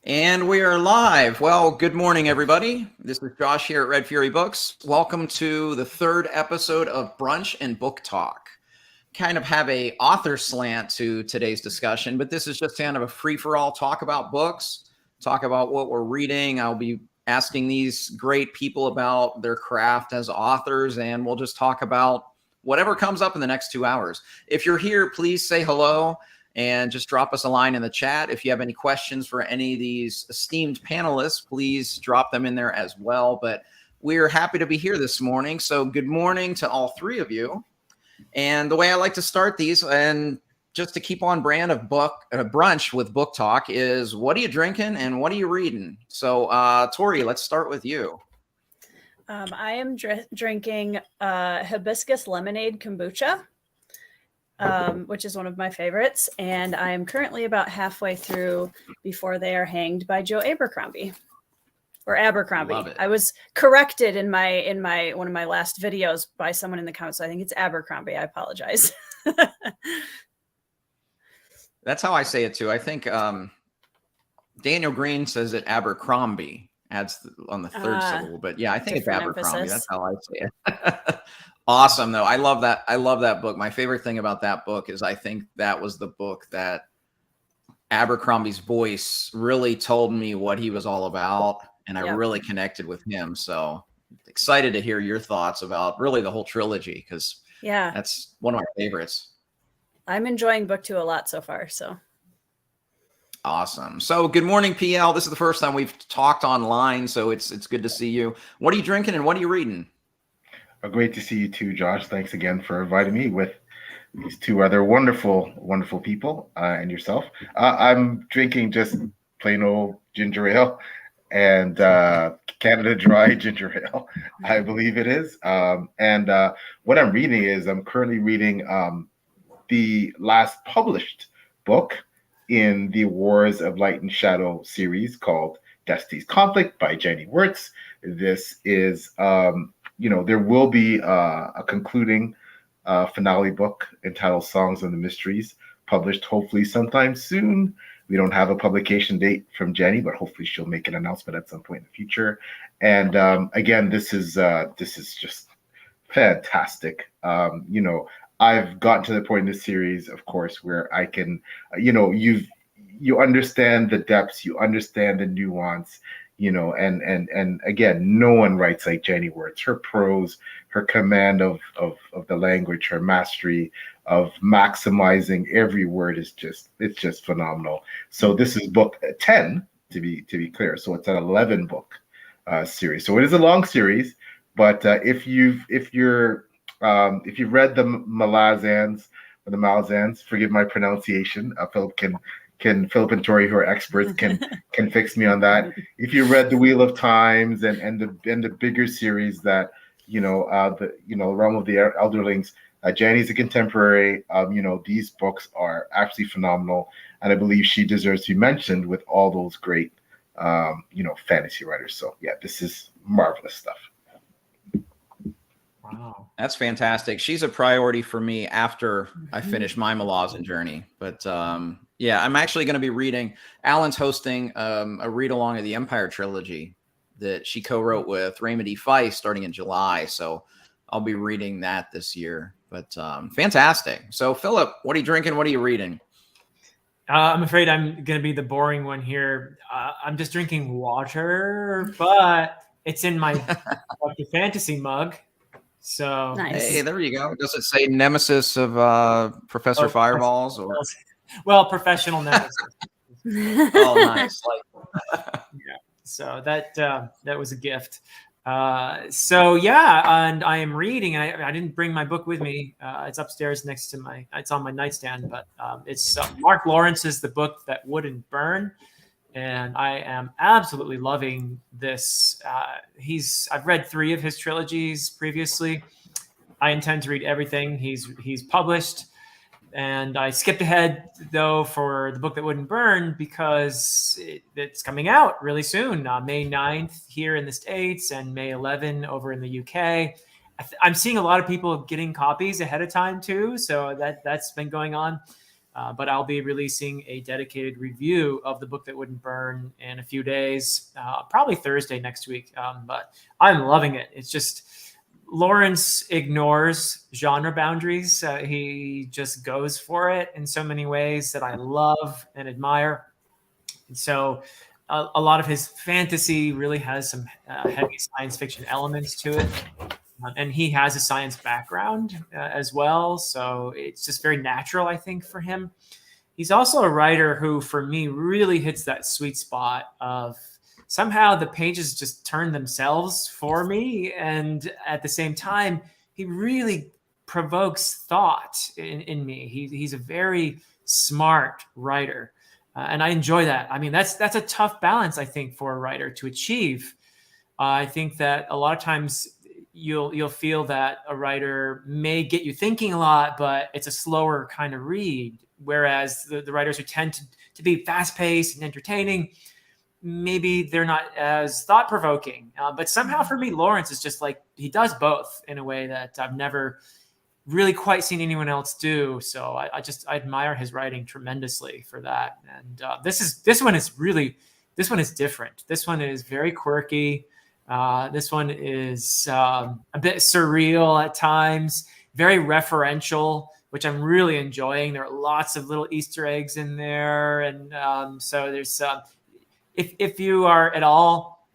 And we are live. Well, good morning, everybody. This is Josh here at Red Fury Books. Welcome to the third episode of Brunch and Book Talk. Kind of have a author slant to today's discussion, but this is just kind of a free-for-all talk about books, talk about what we're reading. I'll be asking these great people about their craft as authors, and we'll just talk about whatever comes up in the next 2 hours. If you're here, please say hello. And just drop us a line in the chat. If you have any questions for any of these esteemed panelists, please drop them in there as well. But we're happy to be here this morning. So good morning to all three of you. And the way I like to start these, and just to keep on brand of brunch with book talk, is what are you drinking and what are you reading? So Tori, let's start with you. I am drinking hibiscus lemonade kombucha. Which is one of my favorites. And I am currently about halfway through Before They Are Hanged by Joe Abercrombie. Or Abercrombie. Love it. I was corrected in my one of my last videos by someone in the comments. So I think it's Abercrombie. I apologize. That's how I say it too. I think Daniel Green says it Abercrombie, adds on the third syllable. But yeah, I think it's Abercrombie. Emphasis. That's how I say it. Awesome, though. I love that. I love that book. My favorite thing about that book is I think that was the book that Abercrombie's voice really told me what he was all about, and I really connected with him. So excited to hear your thoughts about really the whole trilogy, because that's one of my favorites. I'm enjoying book 2 a lot so far. So awesome. So good morning, PL. This is the first time we've talked online, so it's good to see you. What are you drinking and what are you reading? Great to see you too, Josh. Thanks again for inviting me with these two other wonderful, wonderful people and yourself. I'm drinking just plain old ginger ale and Canada Dry ginger ale, I believe it is. And what I'm reading is I'm currently reading the last published book in the Wars of Light and Shadow series called Destiny's Conflict by Jenny Wirtz. This is there will be a concluding finale book entitled Songs of the Mysteries, published hopefully sometime soon. We don't have a publication date from Jenny, but hopefully she'll make an announcement at some point in the future. And again, this is just fantastic. I've gotten to the point in this series, of course, where I can, you understand the depths, you understand the nuance. And again, no one writes like Jenny Wirtz. Her prose, her command of the language, her mastery of maximizing every word it's just phenomenal. So this is book 10 to be clear. So it's an 11 book series. So it is a long series, but if you've read the Malazans, forgive my pronunciation. Philip and Tori, who are experts, can fix me on that. If you read The Wheel of Times and the bigger series that the Realm of the Elderlings, Jenny's a contemporary. These books are absolutely phenomenal, and I believe she deserves to be mentioned with all those great fantasy writers. So yeah, this is marvelous stuff. Wow, that's fantastic. She's a priority for me after I finish my Malazan journey. But yeah, I'm actually going to be reading. Alan's hosting a read along of the Empire trilogy that she co-wrote with Raymond E. Feist starting in July. So I'll be reading that this year. But fantastic. So Philip, what are you drinking? What are you reading? I'm afraid I'm going to be the boring one here. I'm just drinking water, but it's in my fantasy mug. So nice. Hey, there you go. Does it say Nemesis of Professor Fireballs? Or well, professional nemesis. Oh, nice. Yeah. So that was a gift. So yeah, and I am reading. I didn't bring my book with me. It's upstairs next to it's on my nightstand. But it's Mark Lawrence's The Book That Wouldn't Burn, and I am absolutely loving this. I've read 3 of his trilogies previously. I intend to read everything he's published. And I skipped ahead, though, for The Book That Wouldn't Burn because it's coming out really soon, May 9th here in the States and May 11 over in the UK. I'm seeing a lot of people getting copies ahead of time, too. So that's been going on. But I'll be releasing a dedicated review of The Book That Wouldn't Burn in a few days, probably Thursday next week. But I'm loving it. It's just Lawrence ignores genre boundaries. He just goes for it in so many ways that I love and admire. And so a lot of his fantasy really has some heavy science fiction elements to it. And he has a science background as well. So it's just very natural, I think, for him. He's also a writer who, for me, really hits that sweet spot of somehow the pages just turn themselves for me. And at the same time, he really provokes thought in me. He's a very smart writer. And I enjoy that. I mean, that's a tough balance, I think, for a writer to achieve. I think that a lot of times you'll feel that a writer may get you thinking a lot, but it's a slower kind of read. Whereas the writers who tend to be fast-paced and entertaining, maybe they're not as thought-provoking. But somehow for me, Lawrence is just like, he does both in a way that I've never really quite seen anyone else do. So I admire his writing tremendously for that. And this one is different. This one is very quirky. This one is a bit surreal at times, very referential, which I'm really enjoying. There are lots of little Easter eggs in there. And so there's, if you are at all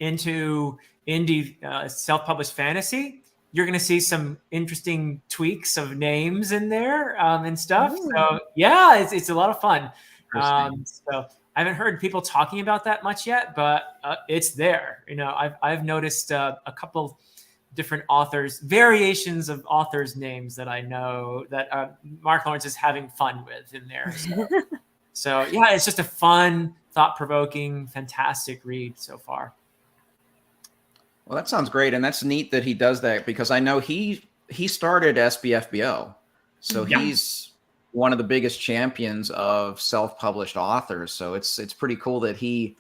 into indie self-published fantasy, you're going to see some interesting tweaks of names in there and stuff. Ooh. So yeah, it's a lot of fun. So I haven't heard people talking about that much yet, but it's there. You know, I've noticed a couple different authors, variations of authors' names that I know that Mark Lawrence is having fun with in there. So yeah, it's just a fun, thought-provoking, fantastic read so far. Well, that sounds great, and that's neat that he does that, because I know he started SBFBO, so Yeah. he's one of the biggest champions of self-published authors. So it's pretty cool that he,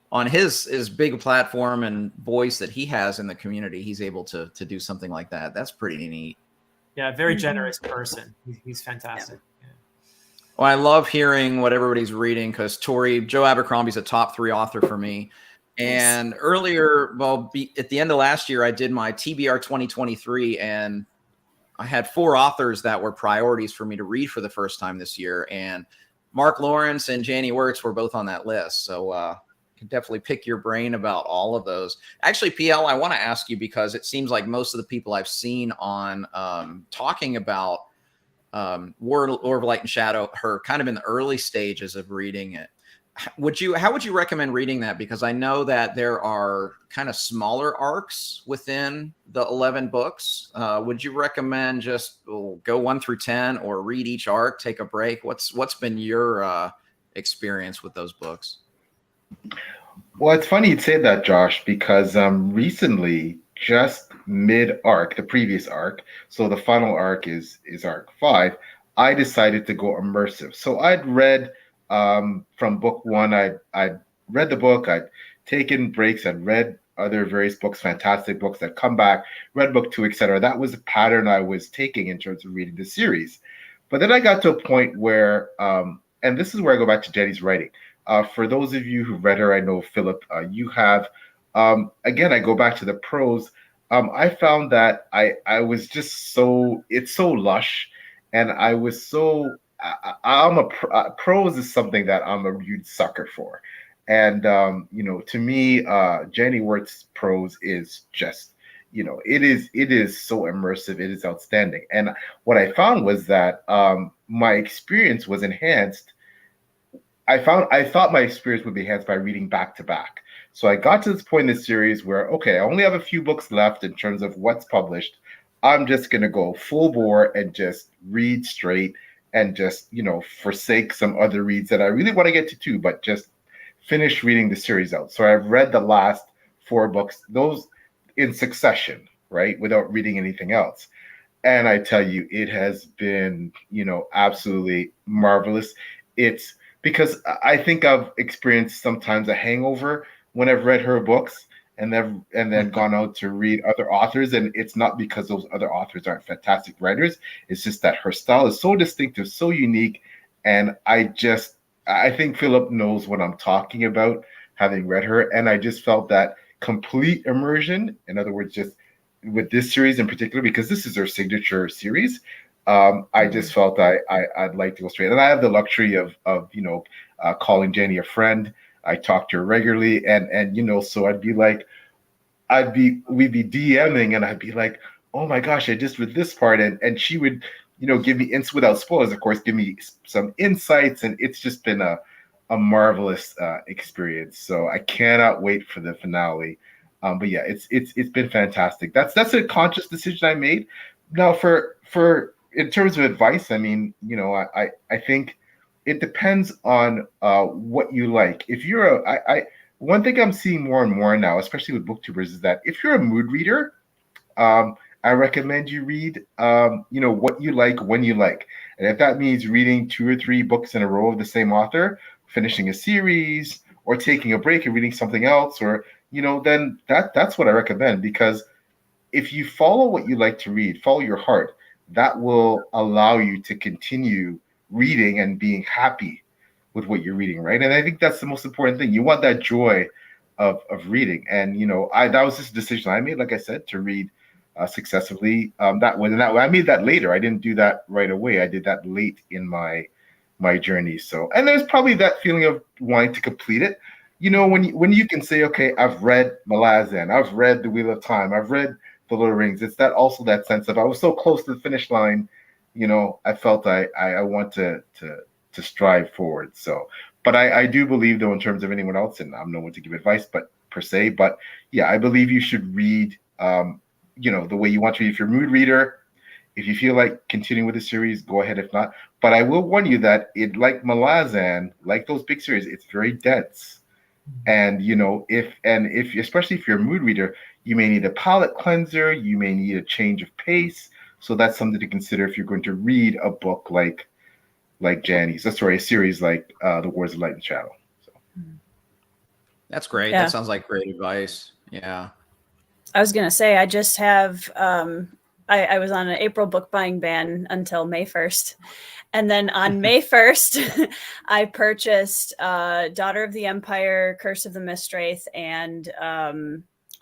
on his big platform and voice that he has in the community, he's able to do something like that. That's pretty neat. Yeah, very generous person. He's fantastic. Yeah. Well, I love hearing what everybody's reading, because Joe Abercrombie's a top 3 author for me. And earlier, at the end of last year, I did my TBR 2023, and I had 4 authors that were priorities for me to read for the first time this year. And Mark Lawrence and Janie Wirtz were both on that list. So you can definitely pick your brain about all of those. Actually, PL, I want to ask you, because it seems like most of the people I've seen on talking about War of Light and Shadow are kind of in the early stages of reading it. How would you recommend reading that? Because I know that there are kind of smaller arcs within the 11 books. Would you recommend just go 1 through 10, or read each arc, take a break? What's been your experience with those books? Well, it's funny you'd say that, Josh, because recently, just mid-arc, the previous arc, so the final arc is arc 5, I decided to go immersive. So I'd read from book 1, I'd read the book, I'd taken breaks, I'd read other various books, fantastic books, I'd come back, read book 2, etc. That was a pattern I was taking in terms of reading the series. But then I got to a point where, and this is where I go back to Jenny's writing. For those of you who've read her, I know, Philip, you have. Again, I go back to the prose. I found that I was just it's so lush, and I was so, prose is something that I'm a huge sucker for. And, to me, Jenny Wirtz's prose is just, it is so immersive. It is outstanding. And what I found was that my experience was enhanced. I thought my experience would be enhanced by reading back to back. So I got to this point in the series where, okay, I only have a few books left in terms of what's published. I'm just going to go full bore and just read straight and just, forsake some other reads that I really want to get to too, but just finish reading the series out. So I've read the last 4 books, those in succession, right, without reading anything else. And I tell you, it has been, absolutely marvelous. It's because I think I've experienced sometimes a hangover when I've read her books. and then gone out to read other authors. And it's not because those other authors aren't fantastic writers. It's just that her style is so distinctive, so unique. And I think Philip knows what I'm talking about, having read her. And I just felt that complete immersion. In other words, just with this series in particular, because this is her signature series, I just felt I'd like to go straight. And I have the luxury of calling Jenny a friend. I talk to her regularly, and so we'd be DMing, and I'd be like, oh my gosh, I just read this part, and she would, give me without spoilers, of course, give me some insights, and it's just been a marvelous experience. So I cannot wait for the finale. But yeah, it's been fantastic. That's a conscious decision I made. Now for in terms of advice, I mean, I think it depends on what you like. If you're one thing I'm seeing more and more now, especially with BookTubers, is that if you're a mood reader, I recommend you read, what you like when you like. And if that means reading 2 or 3 books in a row of the same author, finishing a series, or taking a break and reading something else, or, then that's what I recommend. Because if you follow what you like to read, follow your heart, that will allow you to continue reading and being happy with what you're reading, right? And I think that's the most important thing. You want that joy of reading. And, that was just a decision I made, like I said, to read successively. I made that later. I didn't do that right away. I did that late in my journey. So, and there's probably that feeling of wanting to complete it. When you can say, okay, I've read Malazan, I've read The Wheel of Time, I've read The Lord of the Rings. It's that sense of I was so close to the finish line. I felt I want to strive forward. So, but I do believe, though, in terms of anyone else, and I'm no one to give advice, but yeah, I believe you should read, the way you want to read. If you're a mood reader, if you feel like continuing with the series, go ahead. If not, but I will warn you that like Malazan, like those big series, it's very dense. And, if especially if you're a mood reader, you may need a palate cleanser, you may need a change of pace. So that's something to consider if you're going to read a book like Janny's. A series like The Wars of Light and Shadow. So. That's great. Yeah. That sounds like great advice. Yeah. I was going to say, I just have, I was on an April book buying ban until May 1st. And then on May 1st, I purchased Daughter of the Empire, Curse of the Mistwraith, and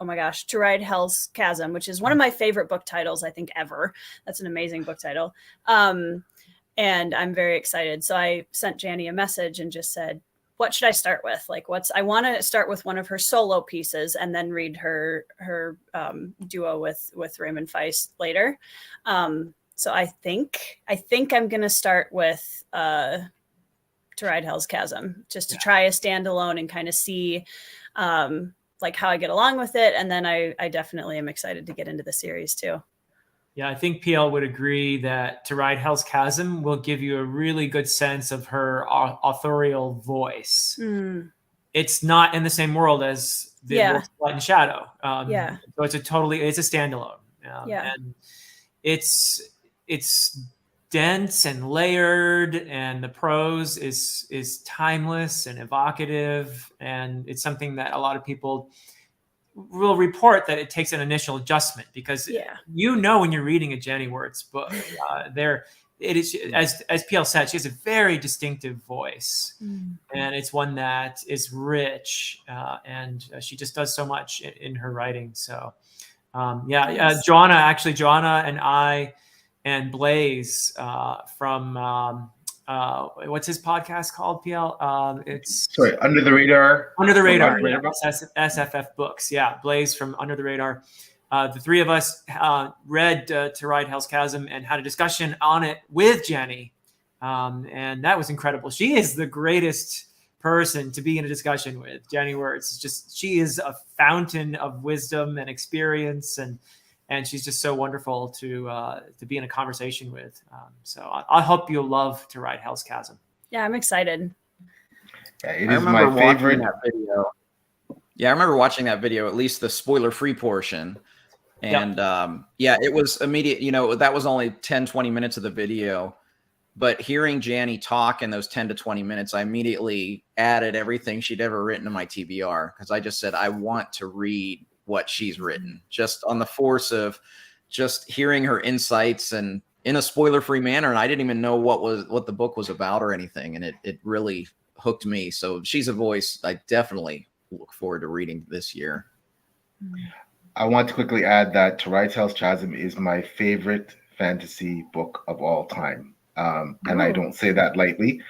oh my gosh, To Ride Hell's Chasm, which is one of my favorite book titles, I think, ever. That's an amazing book title. And I'm very excited. So I sent Janny a message and just said, what should I start with? I want to start with one of her solo pieces and then read her duo with Raymond Feist later. So I think I'm going to start with To Ride Hell's Chasm, just to try a standalone and kind of see how I get along with it. And then I definitely am excited to get into the series too. Yeah, I think PL would agree that To Ride Hell's Chasm will give you a really good sense of her authorial voice. It's not in the same world as the Light and Shadow. So it's a standalone. And it's dense and layered, and the prose is timeless and evocative, and it's something that a lot of people will report that it takes an initial adjustment, because when you're reading a Jenny Wirtz book, it is, as PL said, she has a very distinctive voice, and it's one that is rich, and she just does so much in her writing. So Joanna and I and Blaze from what's his podcast called, PL? It's Under the Radar. SFF Books. Yeah, Blaze from Under the Radar. The three of us read To Ride Hell's Chasm and had a discussion on it with Jenny, and that was incredible. She is the greatest person to be in a discussion with. Jenny Wirtz, she is a fountain of wisdom and experience, and she's just so wonderful to be in a conversation with. So I hope you'll love To Ride Hell's Chasm. Yeah, I'm excited. Yeah, it is my favorite video. Yeah, I remember watching that video, at least the spoiler-free portion. And it was immediate. That was only 10, 20 minutes of the video. But hearing Janny talk in those 10 to 20 minutes, I immediately added everything she'd ever written to my TBR, because I just said, I want to read what she's written, just on the force of just hearing her insights and in a spoiler-free manner. And I didn't even know what the book was about or anything. And it really hooked me. So she's a voice I definitely look forward to reading this year. I want to quickly add that To Ride Hell's Chasm is my favorite fantasy book of all time. And I don't say that lightly.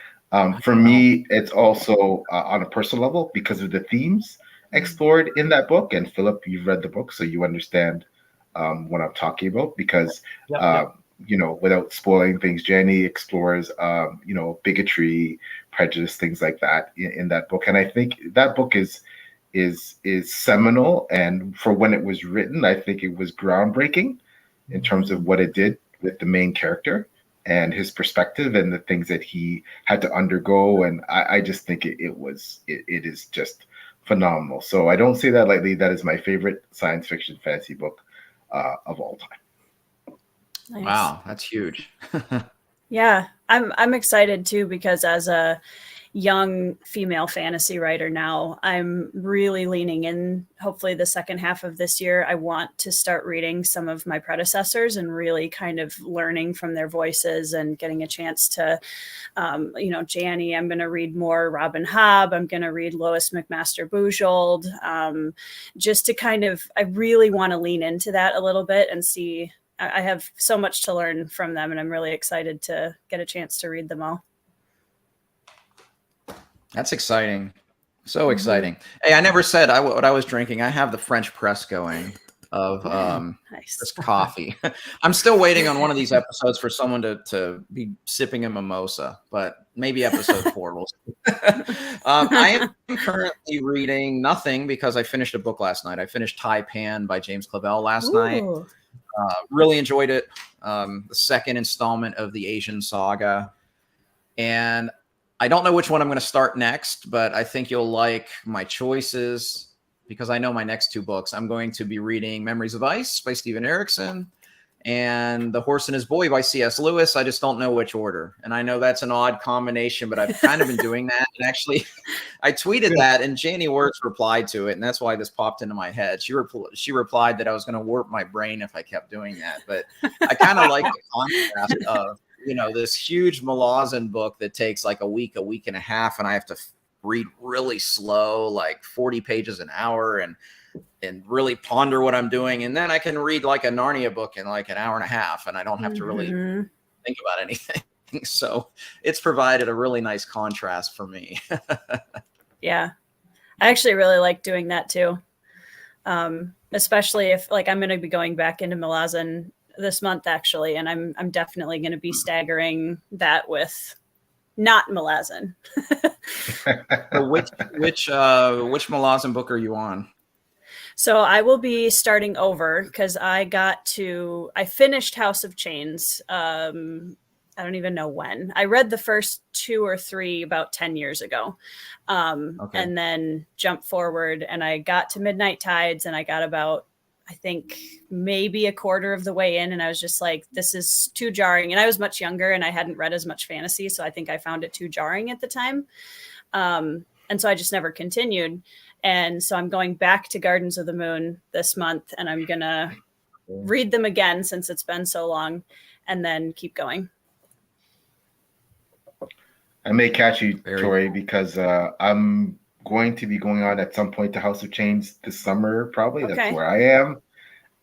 For me, it's also on a personal level because of the themes explored in that book. And Philip, you've read the book, so you understand what I'm talking about. Because, you know, without spoiling things, Jenny explores, you know, bigotry, prejudice, things like that in that book. And I think that book is seminal. And for when it was written, I think it was groundbreaking in terms of what it did with the main character and his perspective and the things that he had to undergo. And I just think it is just phenomenal. So I don't say that lightly. That is my favorite science fiction fantasy book of all time. Nice. Wow, that's huge. Yeah, I'm excited too, because as a young female fantasy writer now, I'm really leaning in. Hopefully the second half of this year, I want to start reading some of my predecessors and really kind of learning from their voices and getting a chance to, you know, Janny, I'm going to read more Robin Hobb. I'm going to read Lois McMaster Bujold, just to kind of, I really want to lean into that a little bit and see. I have so much to learn from them, and I'm really excited to get a chance to read them all. That's exciting. So exciting. Hey, I never said what I was drinking. I have the French press going of Nice. this coffee. I'm still waiting on one of these episodes for someone to be sipping a mimosa, but maybe episode 4 will see. I am currently reading nothing because I finished a book last night. I finished Taipan by James Clavell last night. Really enjoyed it. The second installment of the Asian saga. And I don't know which one I'm going to start next, but I think you'll like my choices because I know my next 2 books. I'm going to be reading Memories of Ice by Stephen Erickson and The Horse and His Boy by C.S. Lewis. I just don't know which order. And I know that's an odd combination, but I've kind of been doing that. And actually, I tweeted that and Janie Wirtz replied to it. And that's why this popped into my head. She replied that I was going to warp my brain if I kept doing that. But I kind of like the contrast of, you know, this huge Malazan book that takes like a week and a half, and I have to read really slow, like 40 pages an hour, and really ponder what I'm doing. And then I can read like a Narnia book in like an hour and a half, and I don't have to really think about anything. So it's provided a really nice contrast for me. Yeah, I actually really like doing that too. Especially if like I'm going to be going back into Malazan this month actually, and I'm definitely going to be staggering that with not Malazan. So which Malazan book are you on? So I will be starting over because I finished House of Chains. I don't even know when. I read the first 2 or 3 about 10 years ago. And then jumped forward and I got to Midnight Tides and I got about, I think maybe a quarter of the way in. And I was just like, this is too jarring. And I was much younger and I hadn't read as much fantasy. So I think I found it too jarring at the time. And so I just never continued. And so I'm going back to Gardens of the Moon this month and I'm going to read them again since it's been so long and then keep going. I may catch you, Tori, because I'm going to be going on at some point to House of Chains this summer, probably. Okay. That's where I am.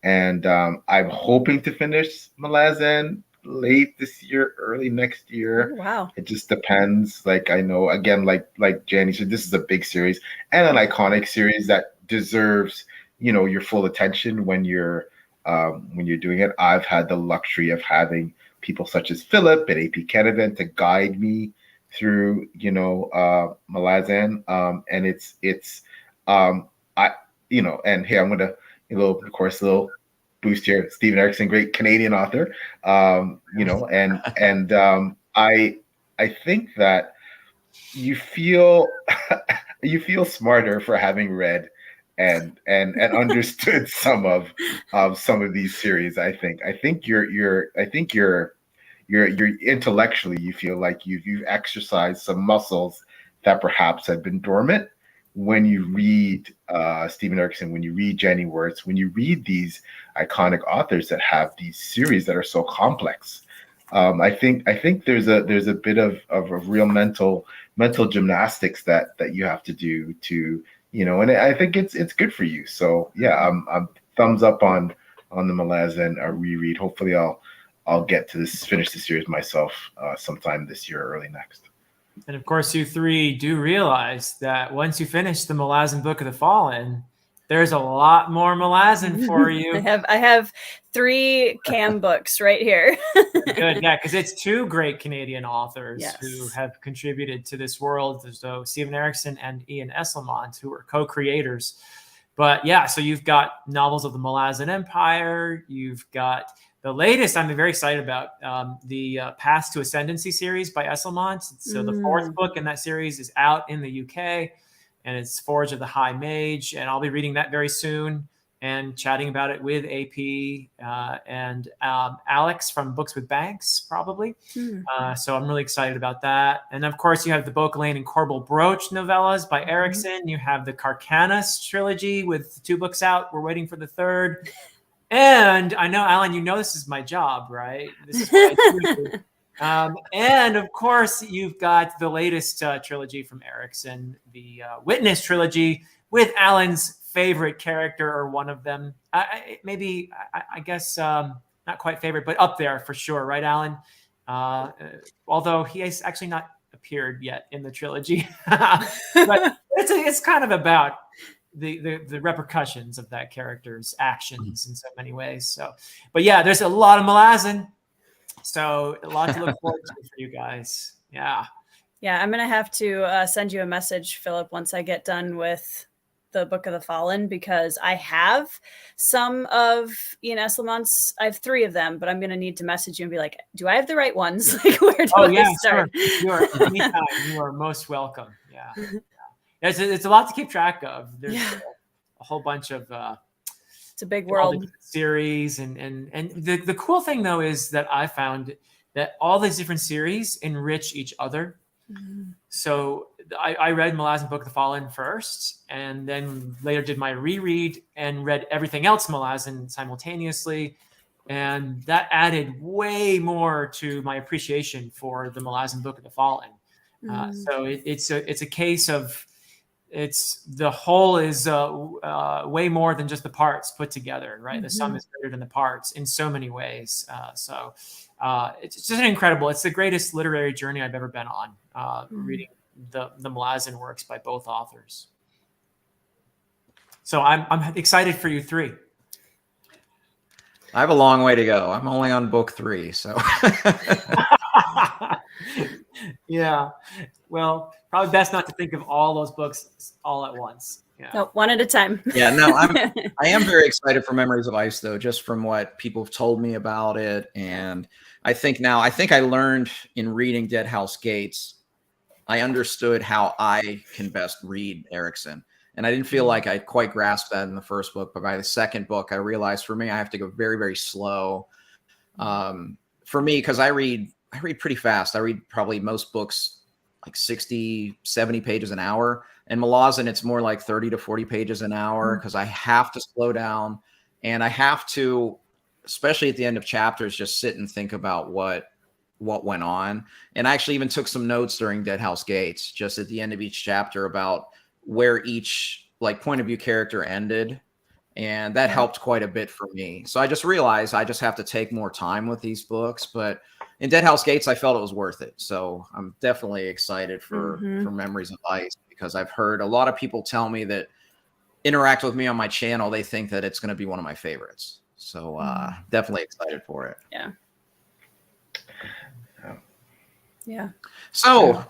And I'm hoping to finish Malazan late this year, early next year. Oh, wow. It just depends. Like I know, again, like Janny said, this is a big series and an iconic series that deserves, you know, your full attention when you're doing it. I've had the luxury of having people such as Philip and AP Canavan to guide me through, you know, Malazan. And it's I, you know, and hey, I'm gonna of course, a little boost here. Stephen Erickson, great Canadian author. You know, and I think that you feel smarter for having read and understood some of these series. I think you're intellectually, you feel like you've exercised some muscles that perhaps had been dormant when you read Stephen Erickson, when you read Jenny Wirtz, when you read these iconic authors that have these series that are so complex. I think there's a bit of real mental gymnastics that you have to do to, and I think it's good for you. So yeah, I'm thumbs up on the Malazan reread. Hopefully I'll get to finish the series myself sometime this year or early next. And of course, you three do realize that once you finish the Malazan Book of the Fallen, there's a lot more Malazan for you. I have 3 Cam books right here. Good, yeah, because it's 2 great Canadian authors Yes. who have contributed to this world. So Stephen Erickson and Ian Esselmont, who are co-creators. But yeah, so you've got novels of the Malazan Empire. You've got the latest I'm very excited about, the Path to Ascendancy series by Esselmont. So the 4th book in that series is out in the UK, and it's Forge of the High Mage. And I'll be reading that very soon and chatting about it with AP and Alex from Books with Banks, probably. So I'm really excited about that. And of course, you have the Beauclain and Corbel Broach novellas by Erickson. You have the Carcanas trilogy with 2 books out. We're waiting for the 3rd. And I know, Alan, you know this is my job, right? This is what I do. And of course, you've got the latest trilogy from Erickson, the Witness trilogy, with Alan's favorite character, or one of them. I guess not quite favorite, but up there for sure, right, Alan? Although he has actually not appeared yet in the trilogy, but it's kind of about the repercussions of that character's actions in so many ways. So, but yeah, there's a lot of Malazan, so a lot to look forward to for you guys. Yeah, I'm gonna have to send you a message, Philip, once I get done with the Book of the Fallen, because I have some of Ian Esselmont's. I have 3 of them, but I'm gonna need to message you and be like, do I have the right ones? Like, where do I start? Sure. Anytime, you are most welcome. Yeah. It's a lot to keep track of. There's a whole bunch of it's a big world series, and the cool thing though is that I found that all these different series enrich each other. So I read Malazan Book of the Fallen first, and then later did my reread and read everything else Malazan simultaneously, and that added way more to my appreciation for the Malazan Book of the Fallen. So it's a case of the whole is way more than just the parts put together, right? The sum is greater than the parts in so many ways. So it's just incredible. It's the greatest literary journey I've ever been on, reading the Malazan works by both authors. So I'm excited for you 3. I have a long way to go. I'm only on book 3, so. Yeah. Well, probably best not to think of all those books all at once. Yeah. No, one at a time. Yeah, no, I am very excited for Memories of Ice, though, just from what people have told me about it. And I think I learned in reading Dead House Gates, I understood how I can best read Erickson. And I didn't feel like I quite grasped that in the first book, but by the second book, I realized for me, I have to go very, very slow. For me, because I read pretty fast. I read probably most books like 60, 70 pages an hour. And Malazan, it's more like 30 to 40 pages an hour, because I have to slow down, and I have to, especially at the end of chapters, just sit and think about what went on. And I actually even took some notes during Dead House Gates, just at the end of each chapter, about where each point of view character ended. And that helped quite a bit for me. So I just realized I just have to take more time with these books. But in Dead House Gates, I felt it was worth it. So I'm definitely excited for Memories of Ice, because I've heard a lot of people tell me that interact with me on my channel. They think that it's going to be one of my favorites. So definitely excited for it. Yeah. So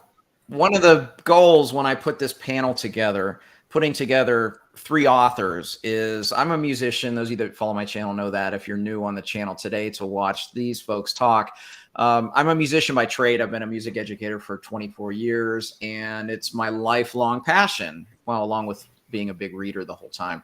one of the goals when I put this panel together, putting together 3 authors, is I'm a musician. Those of you that follow my channel know that. If you're new on the channel today to watch these folks talk, I'm a musician by trade. I've been a music educator for 24 years, and it's my lifelong passion, well, along with being a big reader the whole time.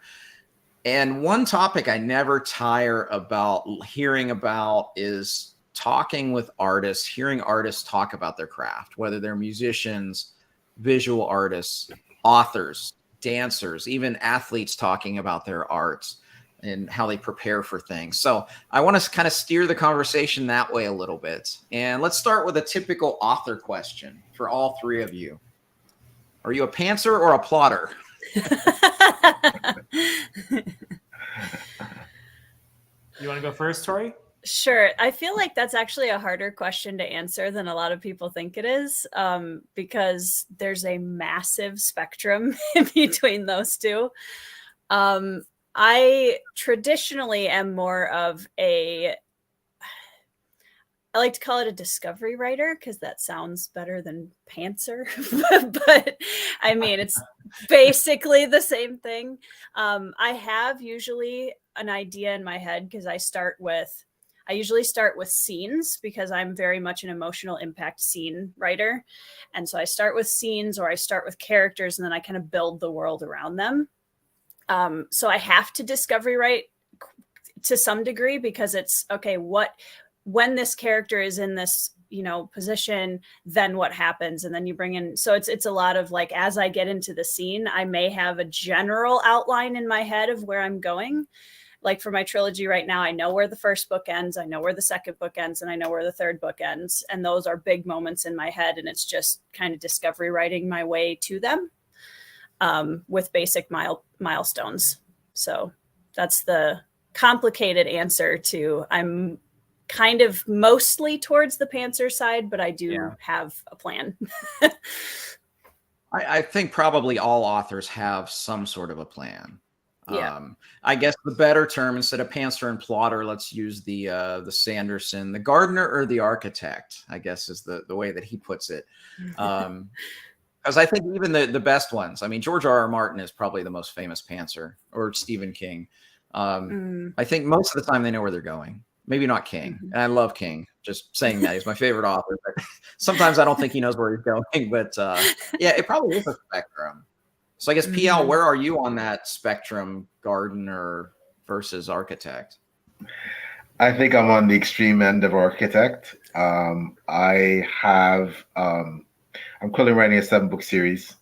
And one topic I never tire about hearing about is talking with artists, hearing artists talk about their craft, whether they're musicians, visual artists, authors, dancers, even athletes talking about their arts and how they prepare for things. So I want to kind of steer the conversation that way a little bit. And let's start with a typical author question for all three of you. Are you a pantser or a plotter? You want to go first, Tori? Sure. I feel like that's actually a harder question to answer than a lot of people think it is, because there's a massive spectrum in between those two. I traditionally am more of I like to call it a discovery writer because that sounds better than pantser, but I mean, it's basically the same thing. I have usually an idea in my head because I usually start with scenes because I'm very much an emotional impact scene writer. And so I start with scenes or I start with characters and then I kind of build the world around them. So I have to discovery write to some degree because it's okay, when this character is in this, position, then what happens? And then you bring in, so it's a lot of like, as I get into the scene, I may have a general outline in my head of where I'm going. Like for my trilogy right now, I know where the first book ends, I know where the second book ends, and I know where the third book ends. And those are big moments in my head. And it's just kind of discovery writing my way to them with basic milestones. So that's the complicated answer to I'm kind of mostly towards the pantser side, but I do have a plan. I think probably all authors have some sort of a plan. Yeah. I guess the better term, instead of pantser and plotter, let's use the Sanderson, the gardener or the architect, I guess is the way that he puts it. Because I think even the best ones, I mean, George R.R. Martin is probably the most famous pantser, or Stephen King. I think most of the time they know where they're going. Maybe not King. And I love King. Just saying that. He's my favorite author. But sometimes I don't think he knows where he's going. But yeah, it probably is a spectrum. So I guess, PL, where are you on that spectrum, gardener versus architect? I think I'm on the extreme end of architect. I'm currently writing a 7-book series.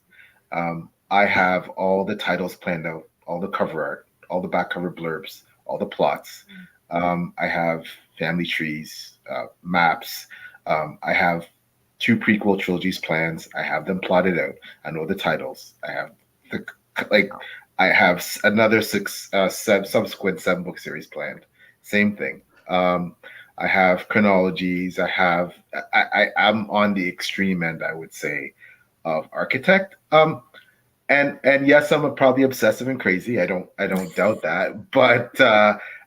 I have all the titles planned out, all the cover art, all the back cover blurbs, all the plots. I have family trees, maps. I have 2 prequel trilogies plans. I have them plotted out. I know the titles. I have I have another 6 subsequent 7-book series planned. Same thing. I have chronologies. I'm on the extreme end, I would say, of architect. And yes, I'm probably obsessive and crazy. I don't doubt that. But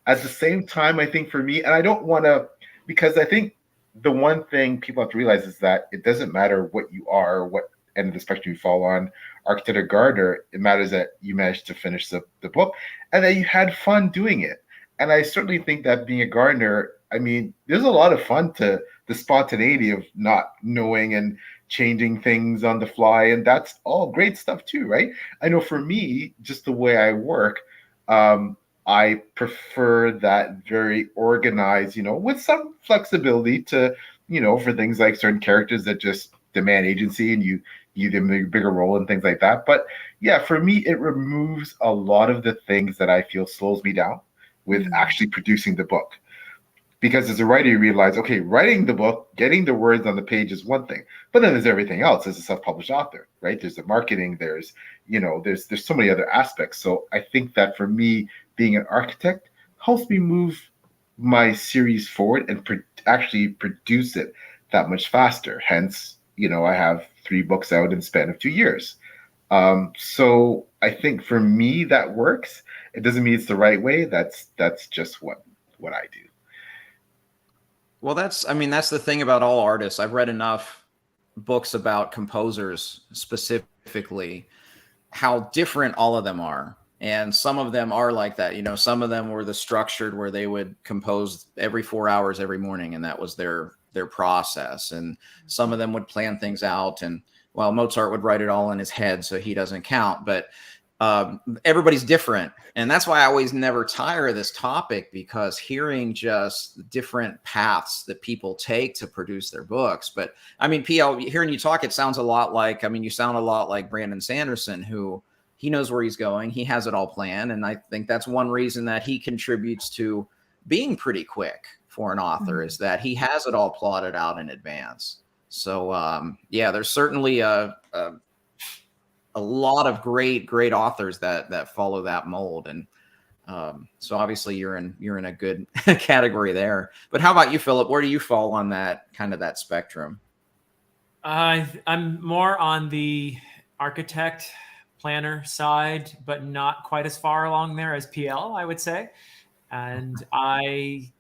at the same time, I think for me, and I don't want to, because I think the one thing people have to realize is that it doesn't matter what you are, or what end of the spectrum you fall on, architect or gardener. It matters that you managed to finish the book and that you had fun doing it. And I certainly think that being a gardener, I mean, there's a lot of fun to the spontaneity of not knowing and changing things on the fly. And that's all great stuff too, right? I know for me, just the way I work, I prefer that very organized, with some flexibility to, for things like certain characters that just demand agency and you give them a bigger role and things like that. But yeah, for me, it removes a lot of the things that I feel slows me down with actually producing the book. Because as a writer, you realize, okay, writing the book, getting the words on the page is one thing, but then there's everything else as a self-published author, right? There's the marketing, there's so many other aspects. So I think that for me, being an architect helps me move my series forward and actually produce it that much faster. Hence, I have 3 books out in the span of 2 years. So I think for me that works. It doesn't mean it's the right way. That's just what I do. Well, that's the thing about all artists. I've read enough books about composers specifically, how different all of them are. And some of them are like that. Some of them were the structured where they would compose every 4 hours every morning, and that was their process. And some of them would plan things out. And well, Mozart would write it all in his head, so he doesn't count. But everybody's different. And that's why I always never tire of this topic, because hearing just different paths that people take to produce their books. But I mean, PL, hearing you talk, it sounds a lot like, you sound a lot like Brandon Sanderson, who he knows where he's going. He has it all planned. And I think that's one reason that he contributes to being pretty quick for an author, is that he has it all plotted out in advance. So yeah, there's certainly a lot of great authors that follow that mold. And so obviously you're in a good category there. But how about you, Philip? Where do you fall on that that spectrum? I'm more on the architect planner side, but not quite as far along there as PL, I would say. And I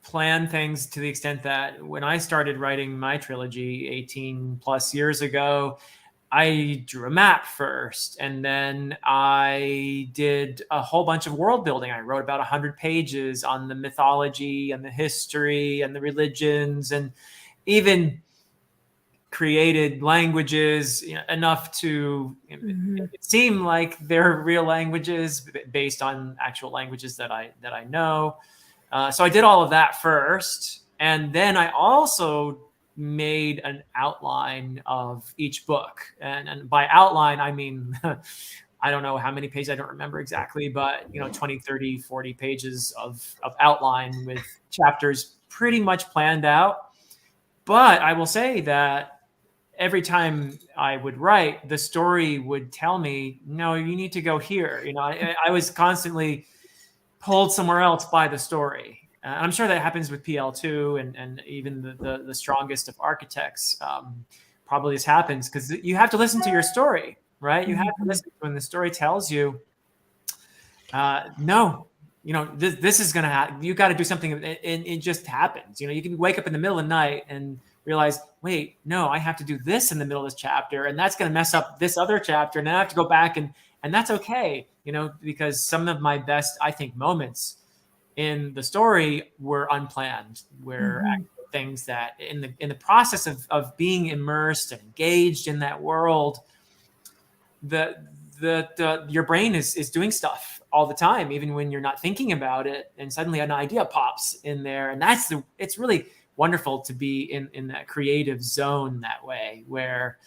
plan things to the extent that when I started writing my trilogy 18 plus years ago, I drew a map first, and then I did a whole bunch of world building. I wrote about 100 pages on the mythology and the history and the religions, and even created languages enough to it seem like they're real languages based on actual languages that I know. So I did all of that first, and then I also made an outline of each book. And by outline, I mean, I don't know how many pages, I don't remember exactly, but 20, 30, 40 pages of outline with chapters pretty much planned out. But I will say that every time I would write, the story would tell me, no, you need to go here. I was constantly pulled somewhere else by the story. I'm sure that happens with PL too, and even the strongest of architects. Probably this happens because you have to listen to your story, right? You have to listen when the story tells you, no, this is going to happen. You got to do something, and it just happens. You can wake up in the middle of the night and realize, wait, no, I have to do this in the middle of this chapter, and that's going to mess up this other chapter, and then I have to go back, and that's okay, because some of my best, I think, moments in the story were unplanned, were things that in the process of being immersed and engaged in that world, your brain is doing stuff all the time, even when you're not thinking about it, and suddenly an idea pops in there, and it's really wonderful to be in that creative zone that way, where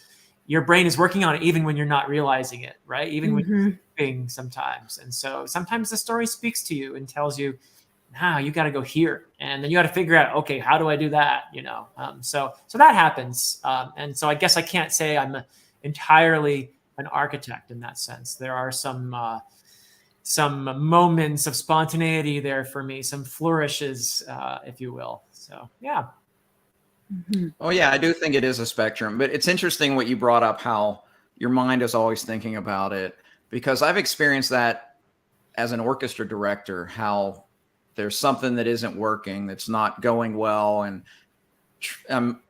your brain is working on it even when you're not realizing it, right? Even when you're sleeping sometimes. And so sometimes the story speaks to you and tells you, you got to go here. And then you got to figure out, okay, how do I do that? So that happens. And so I guess I can't say I'm entirely an architect in that sense. There are some moments of spontaneity there for me, some flourishes, if you will. So, yeah. Oh, yeah, I do think it is a spectrum. But it's interesting what you brought up, how your mind is always thinking about it, because I've experienced that as an orchestra director, how there's something that isn't working, that's not going well. And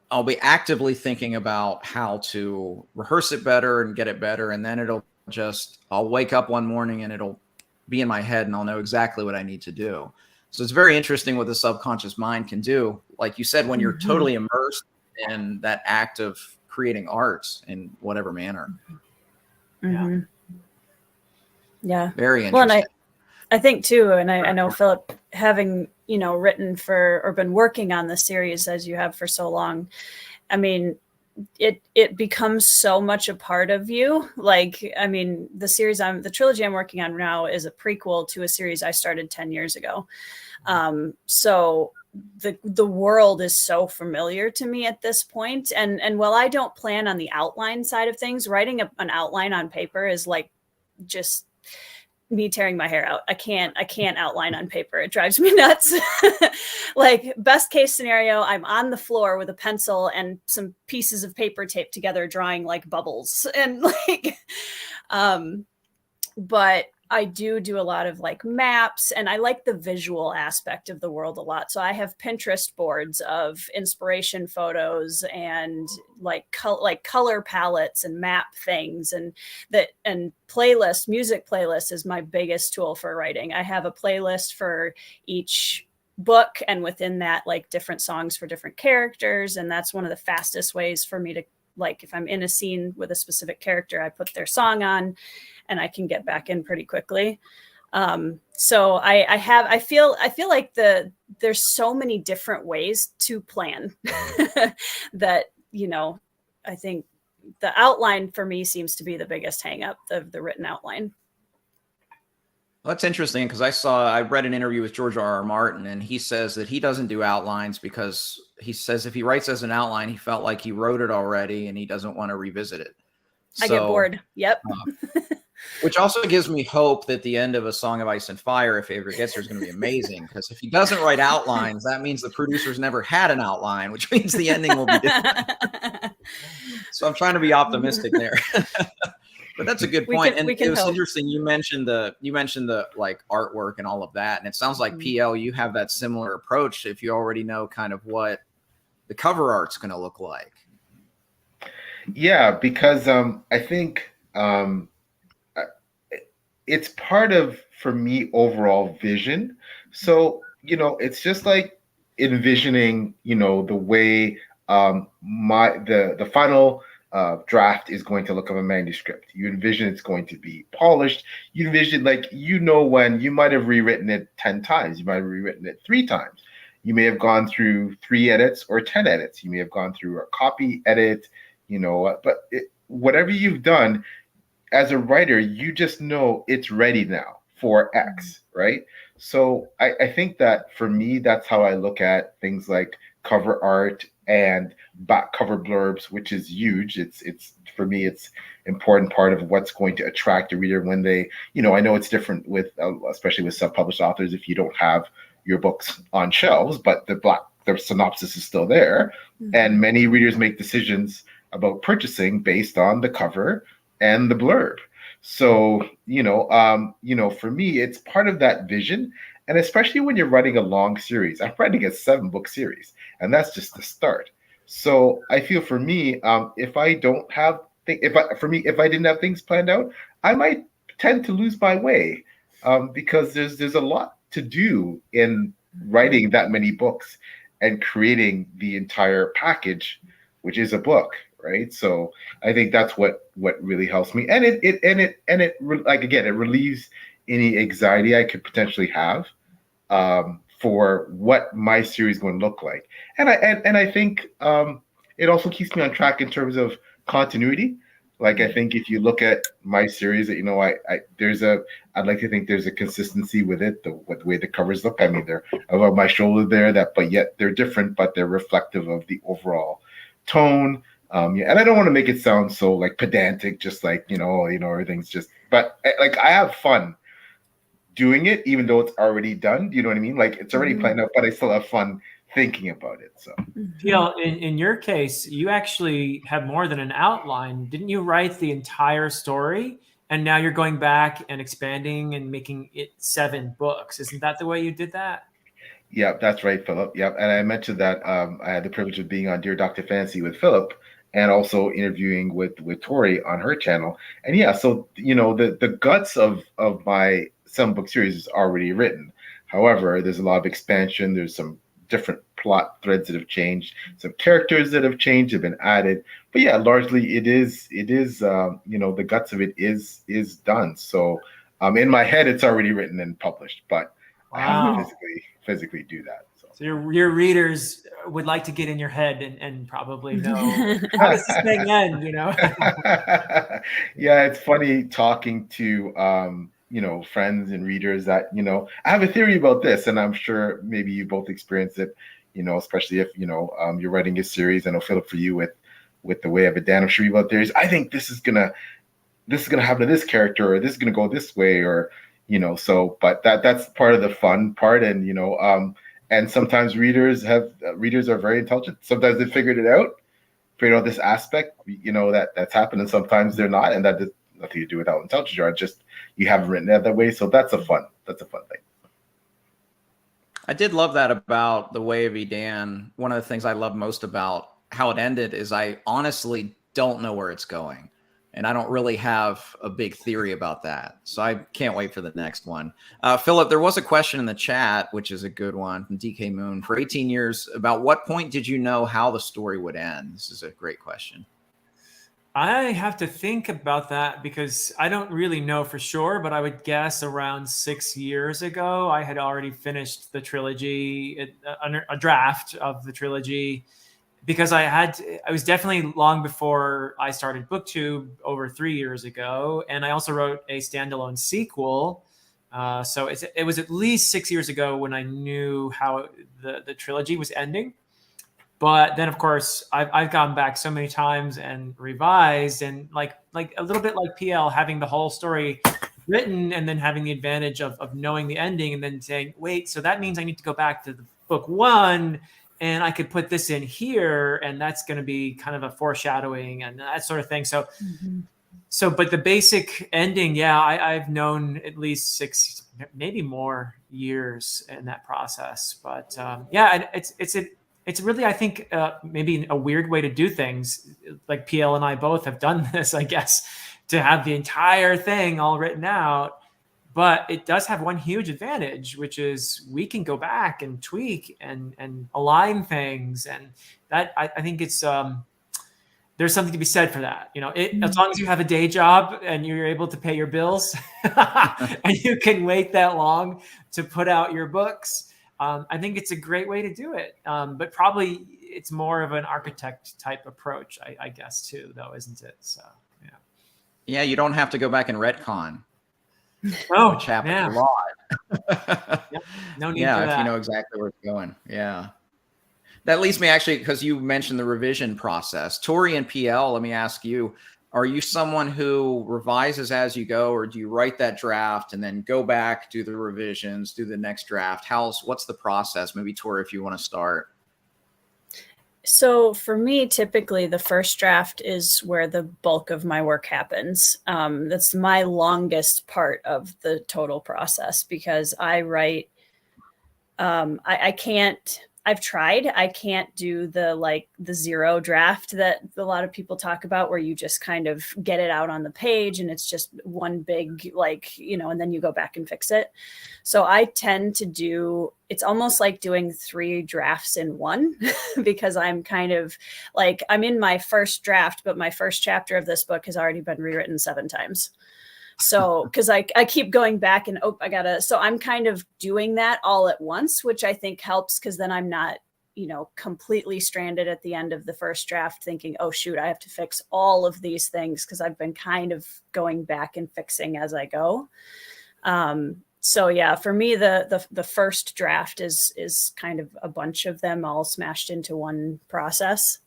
I'll be actively thinking about how to rehearse it better and get it better. And then I'll wake up one morning and it'll be in my head and I'll know exactly what I need to do. So it's very interesting what the subconscious mind can do. Like you said, when you're totally immersed in that act of creating art in whatever manner. Yeah. Very interesting. Well, and I think too, and I know Philip, having, written for or been working on the series as you have for so long, I mean, it becomes so much a part of you. Like, I mean, the trilogy I'm working on now is a prequel to a series I started 10 years ago. So the world is so familiar to me at this point. And while I don't plan on the outline side of things, writing an outline on paper is like just me tearing my hair out. I can't outline on paper. It drives me nuts. Like, best case scenario, I'm on the floor with a pencil and some pieces of paper taped together, drawing like bubbles. And like, but I do a lot of like maps, and I like the visual aspect of the world a lot. So I have Pinterest boards of inspiration photos and like color palettes and map things, and music playlist is my biggest tool for writing. I have a playlist for each book, and within that, like different songs for different characters. And that's one of the fastest ways for me to, like, if I'm in a scene with a specific character, I put their song on and I can get back in pretty quickly. So I feel like there's so many different ways to plan that, I think, the outline for me seems to be the biggest hang up, the written outline. Well, that's interesting because I read an interview with George R.R. Martin, and he says that he doesn't do outlines because he says if he writes as an outline, he felt like he wrote it already and he doesn't want to revisit it. I get bored. Yep. Which also gives me hope that the end of A Song of Ice and Fire, if he ever gets there, is going to be amazing. Because if he doesn't write outlines, that means the producers never had an outline, which means the ending will be different. So I'm trying to be optimistic there. But that's a good point. And it was interesting. You mentioned the like artwork and all of that. And it sounds like PL, you have that similar approach if you already know kind of what the cover art's going to look like. Yeah, because I think it's part of, for me, overall vision. So, it's just like envisioning, the way the final draft is going to look of a manuscript. You envision it's going to be polished. You envision, when you might have rewritten it 10 times, you might have rewritten it 3 times. You may have gone through 3 edits or 10 edits. You may have gone through a copy edit, but whatever you've done as a writer, you just know it's ready now for X, right? So I think that for me, that's how I look at things like cover art and back cover blurbs, which is huge. It's for me, it's important part of what's going to attract a reader when they, I know it's different with, especially with self-published authors, if you don't have your books on shelves, but the synopsis is still there. Mm-hmm. And many readers make decisions about purchasing based on the cover and the blurb. So, for me, it's part of that vision. And especially when you're writing a long series, I'm writing a 7-book series, and that's just the start. So I feel for me, if I didn't have things planned out, I might tend to lose my way because there's a lot to do in writing that many books and creating the entire package, which is a book. Right. So I think that's what really helps me. And it relieves any anxiety I could potentially have for what my series is going to look like. And I think it also keeps me on track in terms of continuity. Like, I think if you look at my series, I'd like to think there's a consistency with it, the way the covers look. I mean, they're above my shoulder there, but yet they're different, but they're reflective of the overall tone. And I don't want to make it sound so like pedantic, just like, everything's just, but I have fun doing it, even though it's already done. You know what I mean? Like, it's already planned out, but I still have fun thinking about it. So, in your case, you actually have more than an outline. Didn't you write the entire story? And now you're going back and expanding and making it 7 books. Isn't that the way you did that? Yeah, that's right, Philip. Yep. And I mentioned that I had the privilege of being on Dear Dr. Fantasy with Philip and also interviewing with Tori on her channel. And yeah, so, the guts of my 7-book series is already written. However, there's a lot of expansion. There's some different plot threads that have changed. Some characters that have changed have been added. But yeah, largely it is the guts of it is done. So in my head, it's already written and published, but I have to physically do that. So your readers would like to get in your head and probably know how does this thing end, Yeah, it's funny talking to friends and readers that, I have a theory about this, and I'm sure maybe you both experience it, especially if, you're writing a series. I know, Philip, for you with The Way of a Dan, I'm sure you have theories. I think this is gonna happen to this character, or this is gonna go this way, or, so, but that's part of the fun part. And, and sometimes readers are very intelligent. Sometimes they figured out this aspect, that's happened, and sometimes they're not, and that has nothing to do with how intelligent you are. Just you haven't written it that way. So that's a fun thing. I did love that about The Way of Edan. One of the things I love most about how it ended is I honestly don't know where it's going. And I don't really have a big theory about that. So I can't wait for the next one. Philip, there was a question in the chat, which is a good one from DK Moon. For 18 years, about what point did you know how the story would end? This is a great question. I have to think about that because I don't really know for sure, but I would guess around 6 years ago, I had already finished the trilogy, a draft of the trilogy. because I was definitely long before I started BookTube over 3 years ago. And I also wrote a standalone sequel. So it was at least 6 years ago when I knew how the trilogy was ending. But then, of course, I've gone back so many times and revised, and like a little bit like PL, having the whole story written and then having the advantage of knowing the ending and then saying, wait, so that means I need to go back to the book one and I could put this in here, and that's going to be kind of a foreshadowing and that sort of thing. So, but the basic ending, yeah, I've known at least 6, maybe more years in that process. But yeah, it's really, I think, maybe a weird way to do things. Like PL and I both have done this, I guess, to have the entire thing all written out. But it does have one huge advantage, which is we can go back and tweak and align things. And that, I think it's, there's something to be said for that. You know, as long as you have a day job and you're able to pay your bills and you can wait that long to put out your books, I think it's a great way to do it. But probably it's more of an architect type approach, I guess, too, though, isn't it? So, yeah. Yeah, you don't have to go back and retcon. Oh, which happens yeah. a lot. Yep. No need Yeah, for if that. you know exactly where it's going. Yeah. That leads me actually, because you mentioned the revision process. Tori and PL, let me ask you, are you someone who revises as you go, or do you write that draft and then go back, do the revisions, do the next draft? What's the process? Maybe Tori, if you want to start. So for me, typically the first draft is where the bulk of my work happens. That's my longest part of the total process, because I write, I can't, I've tried, I can't do the zero draft that a lot of people talk about, where you just kind of get it out on the page and it's just one big, and then you go back and fix it. So I tend to do, it's almost like doing 3 drafts in one, because I'm kind of like, I'm in my first draft, but my first chapter of this book has already been rewritten 7 times. So, because I keep going back and, so I'm kind of doing that all at once, which I think helps, because then I'm not, completely stranded at the end of the first draft thinking, oh, shoot, I have to fix all of these things, because I've been kind of going back and fixing as I go. So yeah, for me, the first draft is kind of a bunch of them all smashed into one process.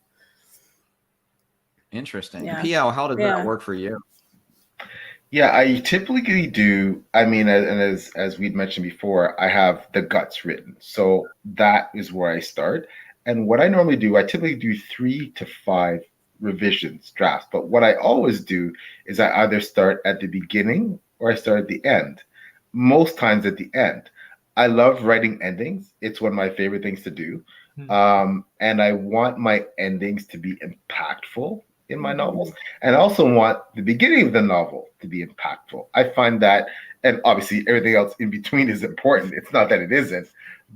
Interesting. Yeah. PL, how does that work for you? Yeah, I typically do. I mean, and as we'd mentioned before, I have the guts written. So that is where I start. And what I normally do, I typically do 3 to 5 revisions, drafts. But what I always do is I either start at the beginning or I start at the end. Most times at the end. I love writing endings. It's one of my favorite things to do. And I want my endings to be impactful in my novels, and I also want the beginning of the novel to be impactful. I find that, and obviously everything else in between is important. It's not that it isn't,